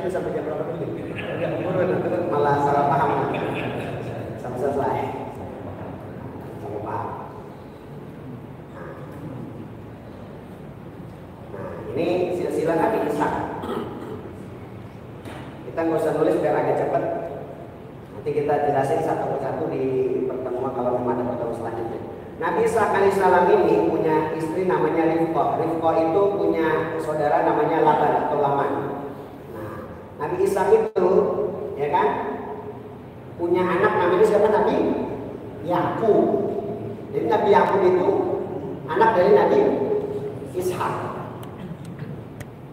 ini sampai jam berapa dulu? Jam berapa? Malah salah paham. Sampai selesai. Salah paham. Nah, ini silsilah Nabi Ishaq. Kita nggak usah nulis biar agak cepat. Nanti kita jelasin satu persatu di pertemuan kalau memang ada pertemuan selanjutnya. Nabi Ishaq alaihissalam ini punya istri namanya Rifqah. Rifqah itu punya saudara namanya Laban atau Laman. Nah, Nabi Ishaq itu, ya kan, punya anak namanya siapa? Nabi Yakub. Jadi Nabi Yakub itu anak dari Nabi Ishaq.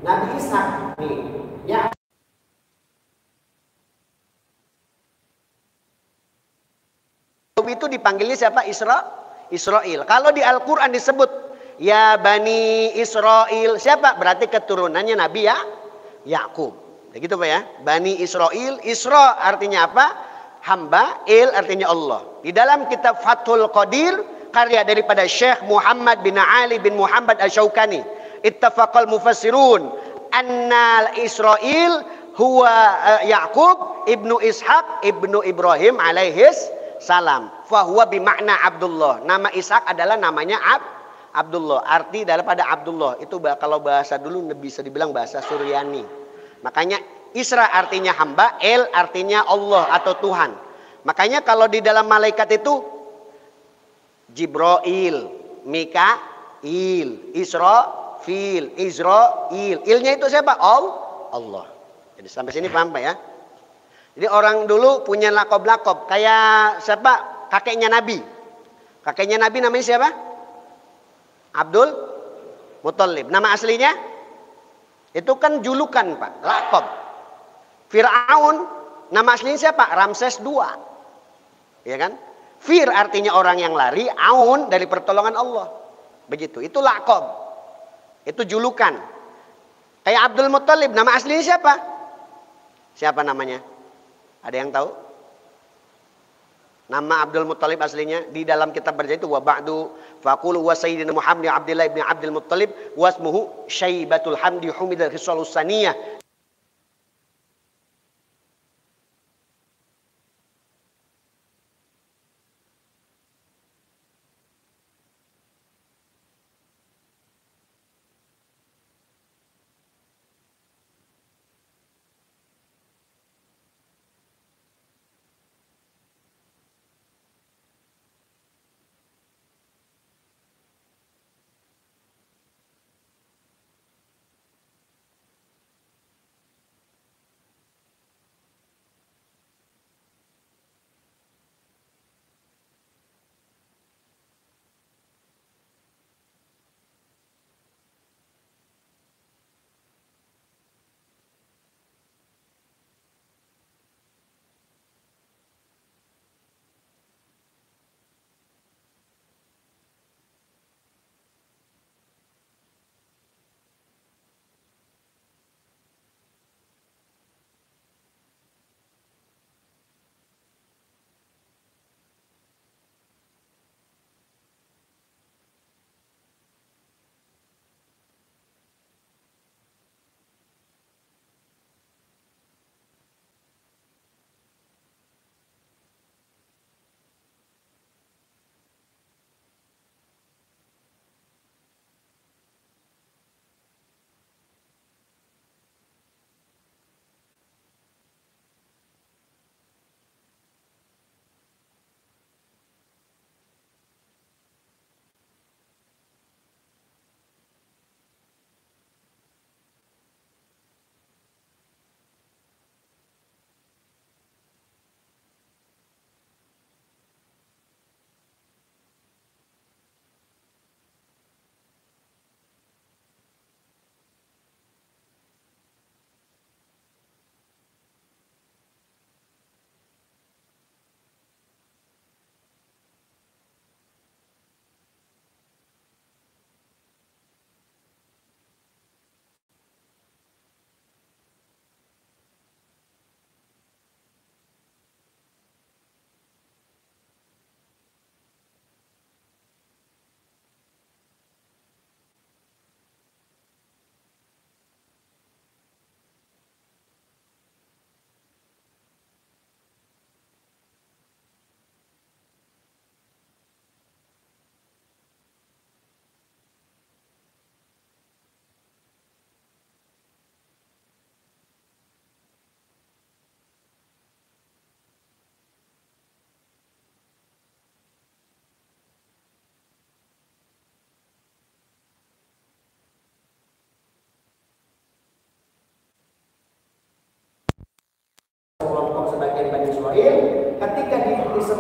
Nabi Ishaq nih, ya. Itu dipanggilnya siapa? Israel. Kalau di Al-Quran disebut ya Bani Israel, siapa? Berarti keturunannya Nabi Yakub. Begitu Pak ya. Bani Israel, Isra artinya apa? Hamba, Il artinya Allah. Di dalam kitab Fathul Qadir, karya daripada Syekh Muhammad bin Ali bin Muhammad Asy-Syaukani, ittafaqal mufassirun anna Israel huwa Yakub ibnu Ishaq ibnu Ibrahim alaihis salam. Fahuwa bimakna Abdullah. Nama Ishak adalah namanya Abdullah. Arti daripada Abdullah itu kalau bahasa dulu bisa dibilang bahasa Suryani. Makanya Isra artinya hamba, El artinya Allah atau Tuhan. Makanya kalau di dalam malaikat itu Jibril, Mikail, Israfil, Israil. Ilnya itu siapa? Allah. Jadi sampai sini paham Pak ya? Jadi orang dulu punya lakob-lakob. Kayak siapa? Kakeknya Nabi. Kakeknya Nabi namanya siapa? Abdul Muthalib. Nama aslinya? Itu kan julukan Pak. Lakob. Fir'aun. Nama aslinya siapa? Ramses II. Ya kan? Fir artinya orang yang lari. Aun dari pertolongan Allah. Begitu. Itu lakob. Itu julukan. Kayak Abdul Muthalib. Nama aslinya siapa? Siapa namanya? Ada yang tahu? Nama Abdul Muthalib aslinya di dalam kitab berjaya itu wa ba'du faqulu wa sayyidina Muhammad Abdullah ibn Abdul Muthalib wasmuhu Syaibatul Hamdi Humidal Khisalus Saniyah.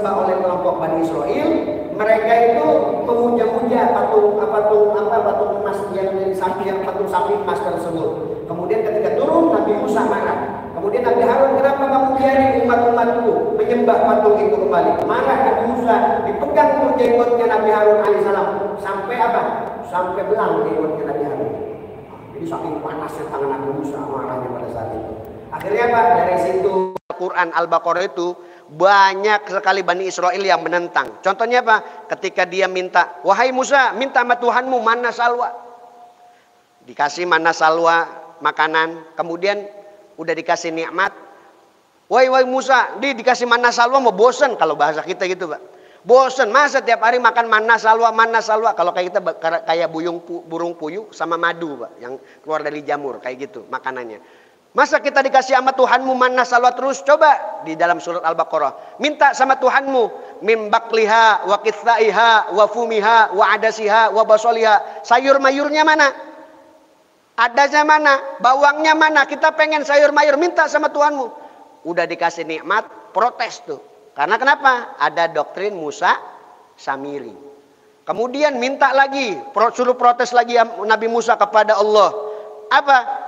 disembah oleh kelompok Bani Israel, mereka itu memuja-muja patung emas yang patung sapi emas tersebut. Kemudian ketika turun Nabi Musa marah. Kemudian Nabi Harun, kenapa kamu biarin umat-umatku menyembah patung itu kembali? Marah Nabi Musa, dipegang tuh jenggotnya Nabi Harun alaihissalam sampai apa? Sampai belang jenggotnya Nabi Harun. Jadi saking panasnya tangan Nabi Musa marahnya pada saat itu. Akhirnya apa? Dari situ Al-Quran Al-Baqarah itu banyak sekali Bani Israel yang menentang. Contohnya apa? Ketika dia minta, wahai Musa, minta sama Tuhanmu manna salwa. Dikasih manna salwa makanan, kemudian udah dikasih nikmat. Wahai Musa, dikasih manna salwa mau bosen, kalau bahasa kita gitu Pak. Bosen, masa tiap hari makan manna salwa. Kalau kayak kita kayak burung puyuh sama madu Pak, yang keluar dari jamur kayak gitu makanannya. Masa kita dikasih sama Tuhanmu manna salwa terus? Coba di dalam surat Al-Baqarah. Minta sama Tuhanmu. Min bakliha, wa kithaiha, wa fumiha, wa adasiha, wa basoliha. Sayur mayurnya mana? Adanya mana? Bawangnya mana? Kita pengen sayur mayur. Minta sama Tuhanmu. Udah dikasih nikmat, protes tuh. Karena kenapa? Ada doktrin Musa Samiri. Kemudian minta lagi. Suruh protes lagi Nabi Musa kepada Allah. Apa?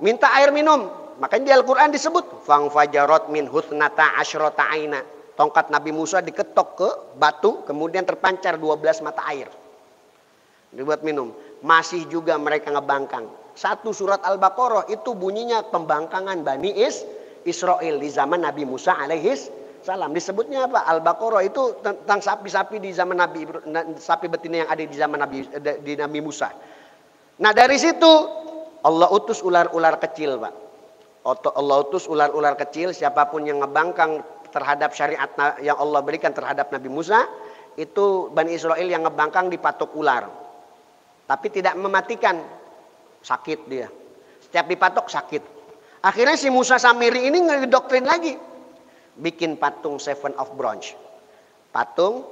Minta air minum. Makanya di Al-Quran disebut fang fajarot min husnata asyrota aina. Tongkat Nabi Musa diketok ke batu, kemudian terpancar 12 mata air. Dibuat minum. Masih juga mereka ngebangkang. Satu surat Al-Baqarah itu bunyinya pembangkangan Bani Israel di zaman Nabi Musa alaihis salam. Disebutnya apa? Al-Baqarah itu tentang sapi-sapi di zaman Nabi, sapi betina yang ada di zaman Nabi Musa. Nah dari situ Allah utus ular-ular kecil Pak. Allah utus ular-ular kecil, siapapun yang ngebangkang terhadap syariat yang Allah berikan terhadap Nabi Musa, itu Bani Israel yang ngebangkang dipatok ular. Tapi tidak mematikan, sakit dia. Setiap dipatok sakit. Akhirnya si Musa Samiri ini ngedoktrin lagi. Bikin patung Seven of Bronze. Patung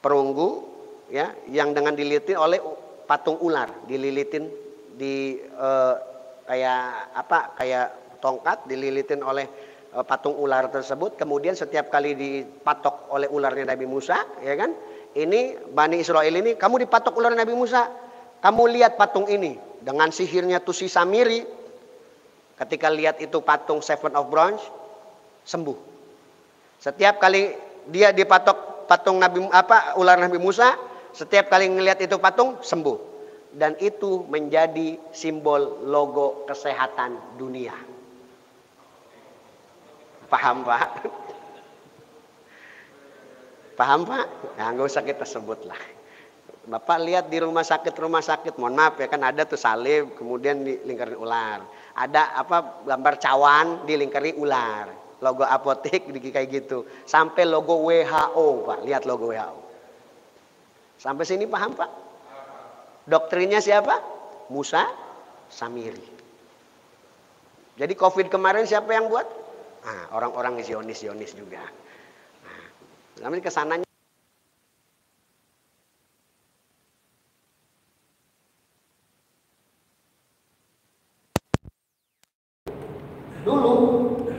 perunggu ya, yang dengan dililitin oleh patung ular, dililitin kayak tongkat dililitin oleh patung ular tersebut. Kemudian setiap kali dipatok oleh ularnya Nabi Musa, ya kan? Ini Bani Israel ini, kamu dipatok ular Nabi Musa, kamu lihat patung ini dengan sihirnya Tusi Samiri. Ketika lihat itu patung Seven of Bronze, sembuh. Setiap kali dia dipatok patung ular Nabi Musa, setiap kali ngelihat itu patung sembuh. Dan itu menjadi simbol logo kesehatan dunia. Paham Pak? Paham Pak? Nah, nggak usah kita sebut lah. Bapak lihat di rumah sakit, mohon maaf ya kan ada tuh salib, kemudian dilingkarin ular. Ada gambar cawan dilingkari ular. Logo apotek kayak gitu. Sampai logo WHO Pak, lihat logo WHO. Sampai sini paham Pak? Doktrinnya siapa? Musa Samiri. Jadi COVID kemarin siapa yang buat? Nah, orang-orang Zionis juga. Nah, namanya kesananya. Dulu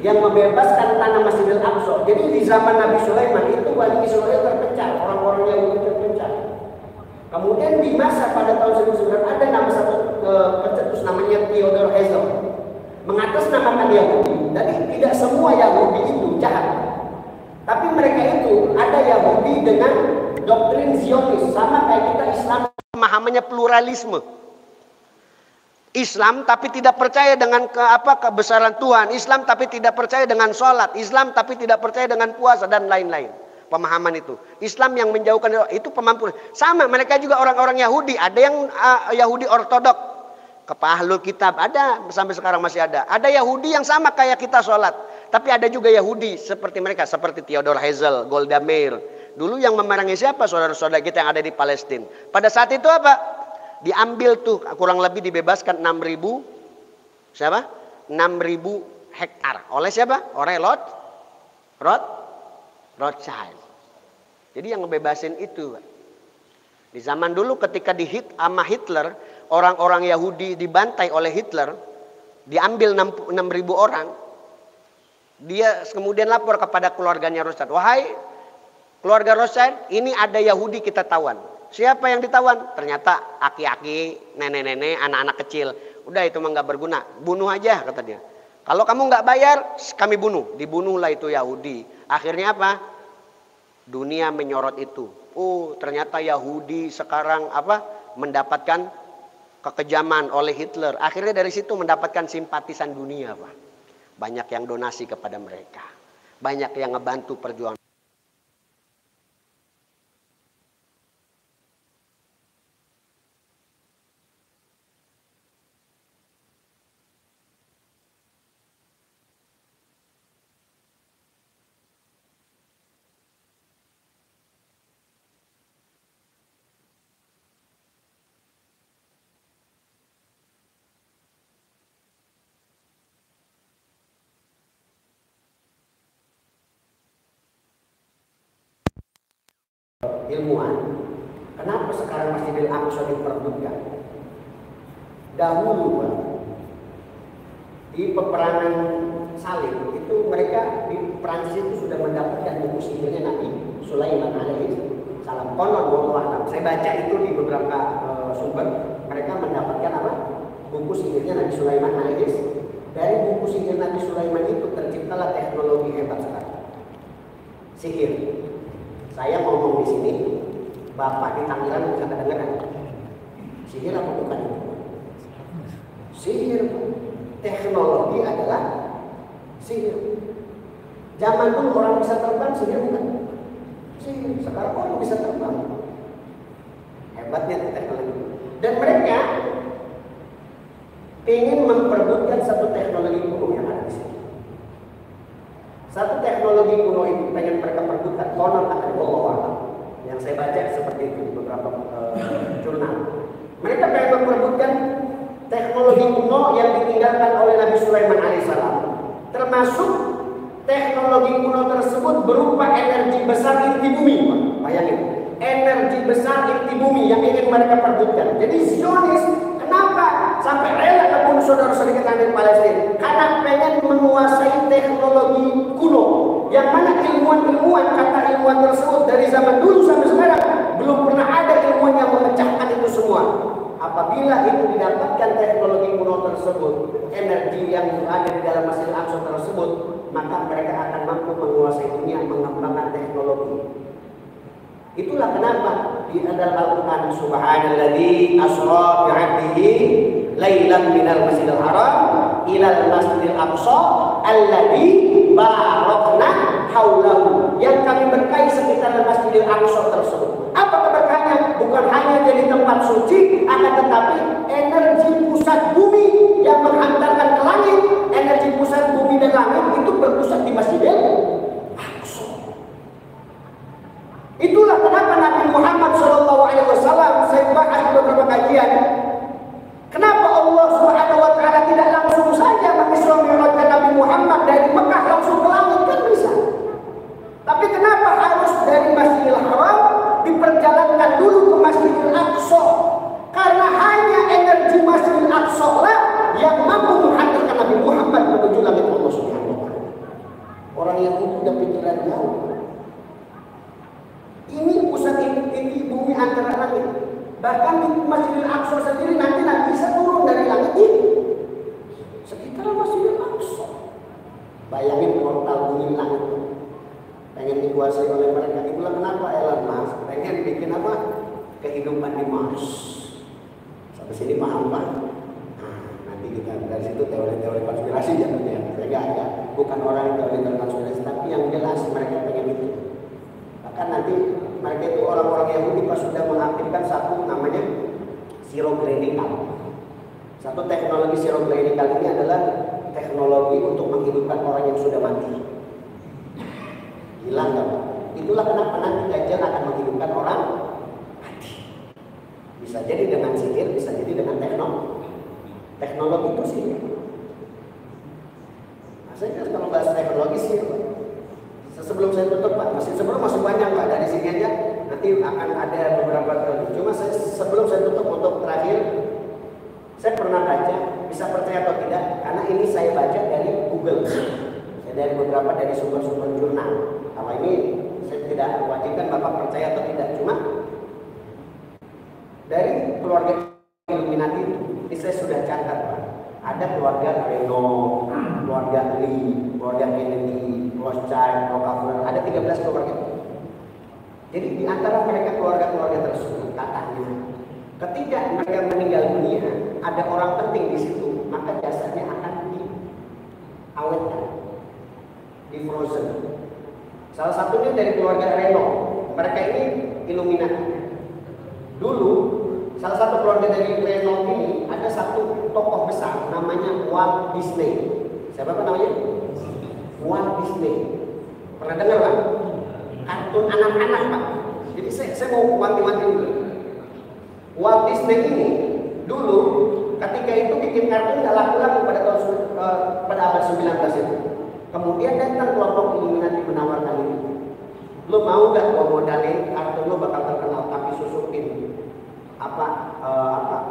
yang membebaskan tanah Masjidil Aqsa. Jadi di zaman Nabi Sulaiman itu Bani Israel terpecah, orang-orang Yahudi terpecah. Kemudian di masa pada tahun 1900 ada satu pencetus namanya Theodor Herzl mengatasnamakan Yahudi. Jadi tidak semua Yahudi itu jahat. Tapi mereka itu ada Yahudi dengan doktrin Zionis, sama kayak kita Islam. Pemahamannya pluralisme. Islam tapi tidak percaya dengan kebesaran Tuhan. Islam tapi tidak percaya dengan sholat. Islam tapi tidak percaya dengan puasa dan lain-lain. Pemahaman itu. Islam yang menjauhkan itu pemahaman. Sama mereka juga orang-orang Yahudi. Ada yang Yahudi ortodok. Kepahlul kitab. Ada sampai sekarang masih ada. Ada Yahudi yang sama kayak kita sholat. Tapi ada juga Yahudi seperti mereka. Seperti Theodor Herzl, Golda Meir. Dulu yang memerangi siapa? Saudara-saudara kita yang ada di Palestina. Pada saat itu apa? Diambil tuh kurang lebih dibebaskan 6.000 siapa? 6.000 hektar. Oleh siapa? Oleh Rothschild. Jadi yang ngebebasin itu. Di zaman dulu ketika sama Hitler, orang-orang Yahudi dibantai oleh Hitler, diambil 6.000 orang. Dia kemudian lapor kepada keluarganya Rothschild, wahai Keluarga Rothschild, ini ada Yahudi kita tawan. Siapa yang ditawan? Ternyata aki-aki, nenek-nenek, anak-anak kecil. Udah itu mah nggak berguna, bunuh aja kata dia. Kalau kamu nggak bayar, kami bunuh. Dibunuhlah itu Yahudi. Akhirnya apa? Dunia menyorot itu. Oh, ternyata Yahudi sekarang mendapatkan kekejaman oleh Hitler. Akhirnya dari situ mendapatkan simpatisan dunia, Pak. Banyak yang donasi kepada mereka. Banyak yang ngebantu perjuangan. Ilmuwan, kenapa sekarang Masjidil Aqsa diperebutkan? Dahulu Pak, di peperangan salib itu mereka di Prancis itu sudah mendapatkan buku sihirnya Nabi Sulaiman alaihi salam. Konon wallahu a'lam. Saya baca itu di beberapa sumber, mereka mendapatkan buku sihirnya Nabi Sulaiman alaihi. Dari buku sihir Nabi Sulaiman itu terciptalah teknologi hebat sekarang. Sihir. Saya ngomong di sini, Bapak di Tangerang bisa kedengeran. Sihir apa bukan? Sihir. Teknologi adalah sihir. Zaman dulu orang bisa terbang, sihir bukan? Sihir. Sekarang orang bisa terbang. Hebatnya teknologi. Dan mereka ingin memperebutkan satu teknologi kuno yang ada di sini. Satu teknologi kuno itu pengen mereka perebutkan, konon akan bawa yang saya baca seperti itu di beberapa jurnal. Mereka pengen memperebutkan teknologi kuno yang ditinggalkan oleh Nabi Sulaiman alaihissalam, termasuk teknologi kuno tersebut berupa energi besar inti bumi. Bayangin, energi besar inti bumi yang ingin mereka perebutkan. Jadi Zionis kenapa sampai rela kebunuh saudara-saudara kita di Palestina? Karena pengen menguasai teknologi kuno, yang mana ilmuwan-ilmuwan, kata ilmuwan tersebut dari zaman dulu sampai sekarang belum pernah ada ilmuwan yang memecahkan itu semua. Apabila itu didapatkan teknologi kuno tersebut, energi yang ada di dalam Masjidil Aqsa tersebut, maka mereka akan mampu menguasai dunia, mengembangkan teknologi. Itulah kenapa di dalam Al-Quran, Subhanalladzi asra bi'abdihi lailan minal masjidil haram ilal masjidil aqsa alladzi barakna haulahu, yang kami berkahi sekitar Masjidil Aqsa tersebut. Apa keberkahannya? Bukan hanya jadi tempat suci, akan tetapi energi pusat bumi yang menghantarkan ke langit, energi pusat bumi dan langit itu berpusat di Masjidil Aqsa. Itulah kenapa Nabi Muhammad SAW, saya bahas di beberapa kajian, kenapa Allah Subhanahu wa Ta'ala tidak langsung saja mengisra mi'rajkan Nabi Muhammad dari Mekah langsung ke langit, kan bisa. Tapi kenapa harus dari Masjidil Haram diperjalankan dulu ke Masjidil Aqsa? Karena hanya energi Masjidil Aqsa lah yang mampu menghantarkan Nabi Muhammad menuju langit Allah Subhanahu wa Ta'ala. Orang yang punya pikiran jauh. Ini pusat inti bumi antara langit. Bahkan di Masjidil Aqsa sendiri nanti bisa turun dari langit ini. Sekitar Masjidil Aqsa. Bayangin portal bumi langit pengen dikuasai oleh mereka. Itulah kenapa Elon Musk pengen bikin kehidupan di Mars. Sampai sini paham Pak? Nah, nanti kita dari situ teori-teori konspirasi jatuhnya. Saya bukan orang yang teori konspirasi, tapi yang jelas mereka pengen itu. Bahkan nanti mereka itu orang-orang Yahudi pas sudah mengaktifkan satu namanya zero clinical. Satu teknologi zero clinical ini adalah teknologi untuk menghidupkan orang yang sudah mati. Hilang kan? Itulah kenapa nanti Dajjal akan menghidupkan orang mati. Bisa jadi dengan sihir, bisa jadi dengan teknologi itu sih. Nah, saya kan kalau bahas teknologi sih, sebelum saya tutup Pak, masih banyak Pak, dari sini aja nanti akan ada beberapa kali. Cuma sebelum saya tutup untuk terakhir, saya pernah baca, bisa percaya atau tidak, karena ini saya baca dari Google, dari beberapa dari sumber-sumber jurnal. Kalau ini saya tidak mewajibkan Bapak percaya atau tidak, cuma dari keluarga Illuminati itu, ini saya sudah catat Pak. Ada keluarga Reno, keluarga Lee, keluarga Kennedy, Rothschild, Rockefeller, ada 13 keluarga. Jadi di antara mereka keluarga-keluarga tersebut, katanya ketika mereka meninggal dunia, ada orang penting di situ, maka jasadnya akan diawetkan, di frozen. Salah satunya dari keluarga Reno. Mereka ini Illuminati. Dulu salah satu keluarga dari Reno ini ada satu tokoh besar namanya Walt Disney. Siapa namanya? Walt Disney. Pernah dengar Pak? Kartun anak-anak Pak. Jadi saya mau wanti-wanti dulu. Walt Disney ini dulu ketika itu bikin kartun nggak laku-laku pada abad 19 itu. Kemudian datang kelompok Illuminati menawarkan itu. Lo mau gak gua modalin kartun lo bakal terkenal, tapi susupin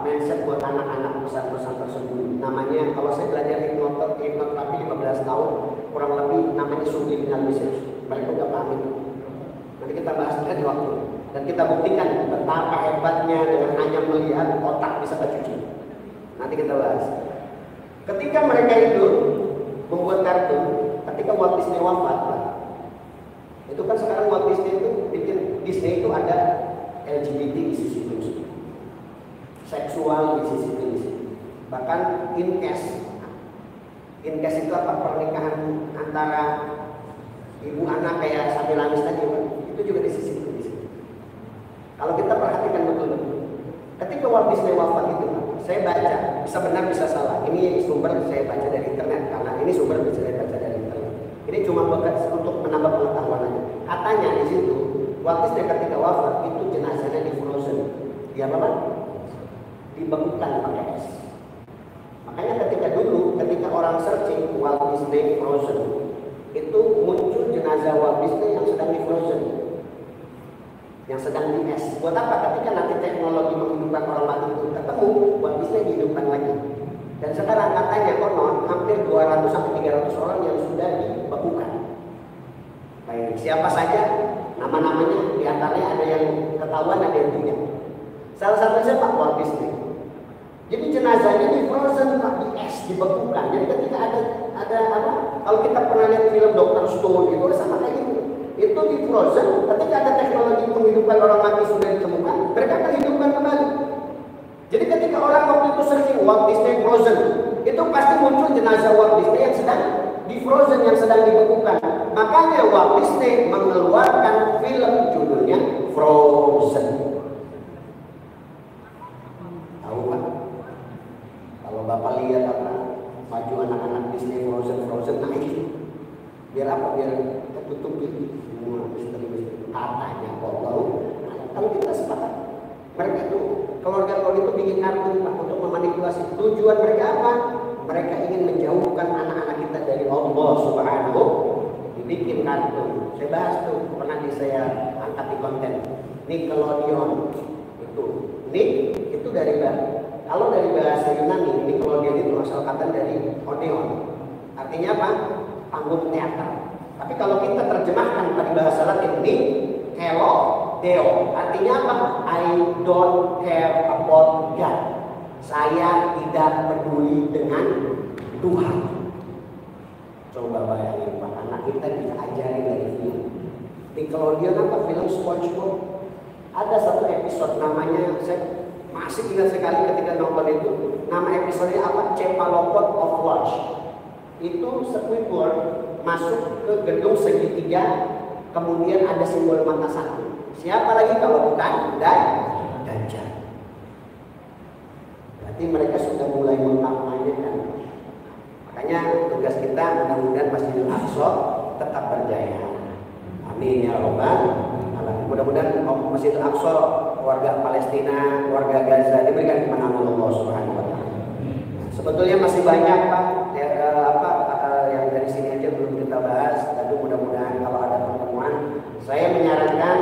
mindset buat anak-anak pesan-pesan tersebut. Namanya kalau saya belajar hipnoterapi 15 tahun kurang lebih namanya subliminal message. Mereka udah paham itu. Nanti kita bahas di waktu dan kita buktikan betapa hebatnya dengan hanya melihat otak bisa tercuci. Nanti kita bahas. Ketika mereka itu membuat kartun, ketika Walt Disney wafat, itu kan sekarang Walt Disney itu bikin Disney itu ada LGBT di sisi itu, seksual di sisi itu, bahkan incest itu apa, pernikahan antara ibu anak kayak Sapi Langis tadi, itu juga di sisi itu. Kalau kita perhatikan betul-betul, ketika Walt Disney wafat itu, saya baca, bisa benar bisa salah. Ini sumber saya baca dari internet, karena ini sumber bisa saya baca dari internet. Ini cuma untuk menambah pengetahuan aja. Katanya di situ, Walt Disney ketika wafat itu jenazahnya di frozen. Dia apa? Dibekukan pakai es. Makanya ketika orang searching Walt Disney frozen, itu muncul jenazah Walt Disney yang sedang di frozen, yang sedang di es. Buat apa? Ketika nanti teknologi menghidupkan orang mati itu ketemu, Walt Disney dihidupkan lagi. Dan sekarang katanya konon hampir 200 sampai 300 orang yang sudah dibekukan. Baik, siapa saja nama-namanya, di antaranya ada yang ketahuan, ada yang tidak. Salah satunya Pak Walt Disney. Jadi jenazahnya di frozen Pak, di es, dibekukan. Jadi ketika ada apa? Kalau kita pernah lihat film Dr. Stone itu sama kayak gitu. Itu di frozen, ketika ada teknologi menghidupkan orang mati sudah ditemukan, mereka akan hidupkan kembali. Jadi ketika orang waktu itu searching Walt Disney frozen, itu pasti muncul jenazah Walt Disney yang sedang di frozen, yang sedang dibekukan. Makanya Walt Disney mengeluarkan film judulnya Frozen. Tahu Pak? Kalau Bapak lihat apa baju anak-anak Disney Frozen naik, biar apa? Biar tertutup semua misteri katanya kok tahu. Kalau kita sepakat, mereka itu keluarga itu bikin kartun Pak untuk memanipulasi. Tujuan mereka apa? Mereka ingin menjauhkan anak-anak kita dari Allah Subhanahu. Dibikin kartun. Saya bahas tuh, pernah saya angkat di konten. Nickelodeon itu dari kalau dari bahasa Yunani, Nickelodeon itu asal kata dari Odeon. Artinya apa? Panggung teater. Tapi kalau kita terjemahkan pada bahasa Latin ini, hello Deo, artinya apa? I don't care about God. Saya tidak peduli dengan Tuhan. Coba bayangin Pak, anak kita diajari dari film. Nickelodeon apa? Film SpongeBob. Ada satu episode namanya, saya masih ingat sekali ketika nonton itu. Nama episodenya apa? Cephalopod of Watch. Itu Squidward masuk ke gedung segitiga, kemudian ada simbol mata satu. Siapa lagi kalau bukan Dajjal? Berarti mereka sudah mulai mengkampanyekan. Makanya tugas kita mudah-mudahan Masjidil Aqsa tetap berjaya. Amin ya robbal alamin. Mudah-mudahan Masjidil Aqsa, warga Palestina, warga Gaza diberikan kemenangan Allah Subhanahu wa taala. Sebetulnya masih banyak Pak yang dari sini aja belum kita bahas, tapi mudah-mudahan kalau ada pertemuan, saya menyarankan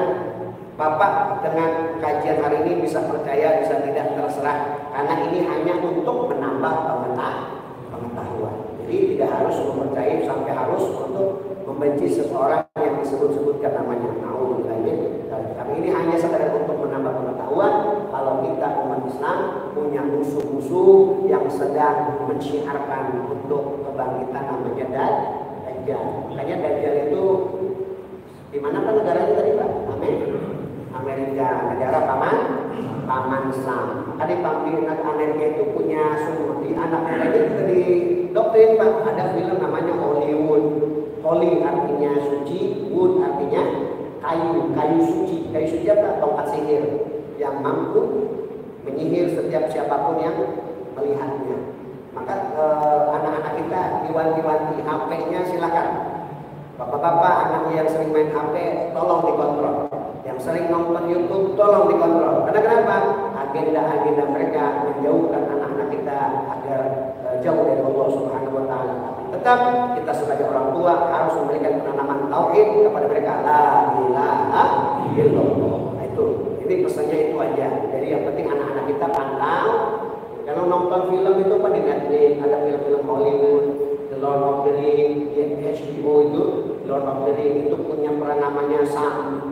Bapak dengan kajian hari ini bisa percaya, bisa tidak, terserah, karena ini hanya untuk menambah pengetahuan. Jadi tidak harus mempercayai sampai harus untuk membenci seseorang yang disebut-sebutkan namanya. Islam punya musuh-musuh yang sedang menciarkan untuk kebangkitan namanya Dajjal. Makanya Dajjal itu di mana kan negaranya tadi Pak? Amerika, negara paman Islam. Maka di Amerika itu punya di anak mereka juga di doktrin Pak. Ada film namanya Hollywood. Holy artinya suci, wood artinya kayu suci. Kayu suci apa? Tongkat sihir yang mampu menyihir setiap siapapun yang melihatnya. Maka anak-anak kita diwanti-wanti HP-nya silakan. Bapak-bapak anaknya yang sering main HP tolong dikontrol. Yang sering nonton YouTube tolong dikontrol. Karena kenapa? Agenda mereka menjauhkan anak-anak kita agar jauh dari Allah Subhanahu wa taala. Tetap kita sebagai orang tua harus memberikan penanaman tauhid kepada mereka. La ilaha illallah. Nah, ini pesannya itu aja. Jadi yang penting anak-anak kita pantau. Kalau nonton film itu apa di Netflix, ada film-film Hollywood, The Lord of the Rings, HBO itu, Lord of the Rings itu punya peran namanya Sam.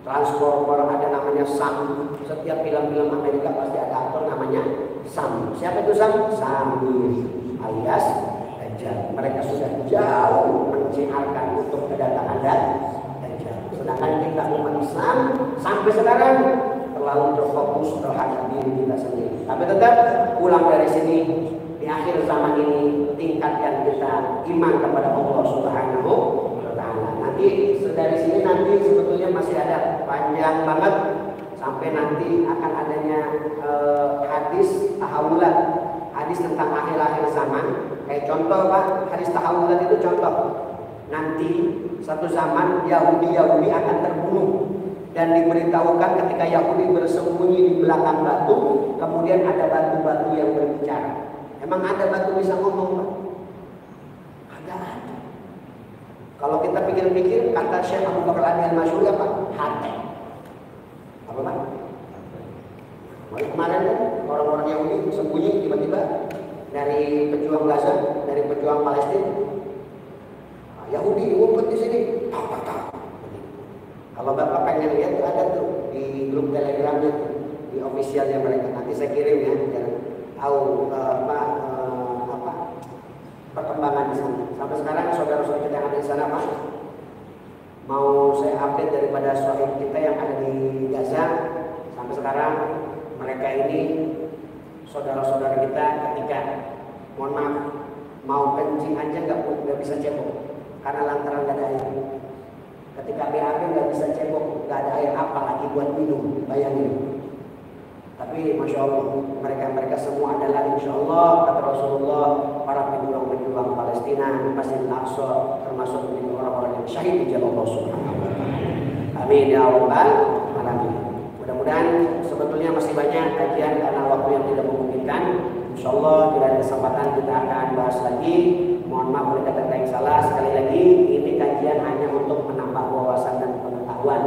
Transformer ada namanya Sam. Setiap film-film Amerika pasti ada aktor namanya Sam. Siapa itu Sam? Sam alias Dajjal. Mereka sudah jauh menciarkan untuk kedatangan Dajjal. Sedangkan kita umat Islam sampai sekarang terlalu terfokus terhadap diri kita sendiri. Tapi tetap pulang dari sini di akhir zaman ini tingkatkan kita iman kepada Allah Subhanahu wa taala. Nanti dari sini nanti sebetulnya masih ada panjang banget sampai nanti akan adanya hadis tahawulat, hadis tentang akhir-akhir zaman. Kayak contoh Pak, hadis tahawulat itu contoh. Nanti satu zaman Yahudi akan terbunuh. Dan diberitahukan ketika Yahudi bersembunyi di belakang batu, kemudian ada batu-batu yang berbicara. Emang ada batu bisa ngomong Pak? Ada. Kalau kita pikir-pikir, kata Syekh Abu Bakar Al-Masyhuri apa? Hati. Apa Pak? Kemarin kan orang-orang Yahudi sembunyi tiba-tiba dari pejuang Gaza, dari pejuang Palestina. Yahudi ngumpet di sini. Kalau Bapak pengen lihat tuh ada tuh di grup Telegramnya tuh, di officialnya mereka. Nanti saya kirim ya biar tahu perkembangan di sana. Sampai sekarang saudara-saudara kita yang ada di sana Pak, mau saya update daripada sahib kita yang ada di Gaza. Sampai sekarang mereka ini saudara-saudara kita ketika mohon maaf mau kencing aja nggak bisa cebok karena lantaran nggak ada air. Ketika BAB nggak bisa cebok, nggak ada air apa lagi buat minum, bayangin. Tapi Masya Allah, mereka semua adalah Insya Allah, kata Rasulullah, para pejuang Palestina, Masjid Al-Aqsa, termasuk menjadi orang-orang yang syahid di jalan Allah Subhanahu wa taala. Amin ya rabbal alamin. Mudah-mudahan sebetulnya masih banyak kajian karena waktu yang tidak memungkinkan. Insya Allah bila ada kesempatan kita akan bahas lagi. Mohon maaf kalau kata yang salah. Sekali lagi ini kajian hanya untuk menambah wawasan dan pengetahuan.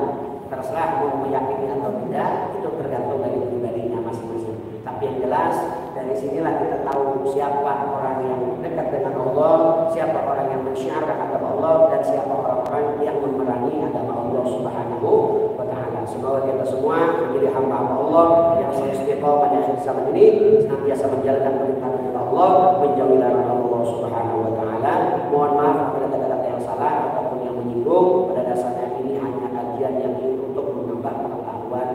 Terserah mau meyakini atau tidak, itu tergantung dari pribadinya masing-masing. Tapi yang jelas dari sinilah kita tahu siapa orang yang dekat dengan Allah, siapa orang yang mensyiarkan agama Allah, dan siapa orang-orang yang memerangi agama Allah Subhanahu wa taala. Semoga kita semua menjadi hamba Allah yang istiqomah pada akhir zaman ini, senantiasa menjalankan perintah Allah, menjauhi larangan Allah Subhanahu wa taala. Mohon maaf apabila ada kata yang salah ataupun yang menyinggung. Pada dasarnya ini hanya kajian yang untuk menambah pengetahuan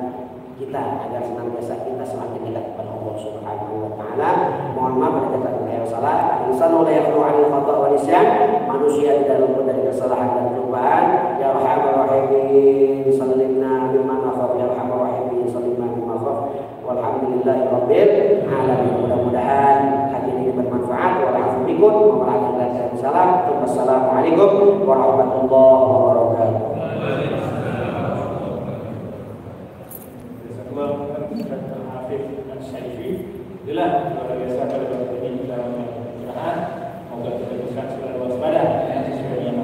kita agar senantiasa kita semakin dekat kepada Allah Subhanahu wa taala. Mohon maaf pada kata yang salah. Insan la yaqulu 'anil khata' wa nisyan. Manusia tidak luput dari kesalahan dan kelupaan. Ya Arhamar Rahimin, sallallahu bima khaf. Ya Arhamar Rahimin, sallallahu bima khaf. Walhamdulillahi rabbil alamin. Mudah-mudahan kajian ini bermanfaat. Wa'alaikum warahmatullahi wabarakatuh. Wassalamualaikum warahmatullahi wabarakatuh. Itulah luar biasa pada waktu ini kita mudah-mudahan semoga kita bisa selalu waspada sesuai yang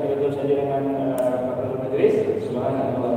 kita betul saja dengan Pak Majelis. Subhanallah.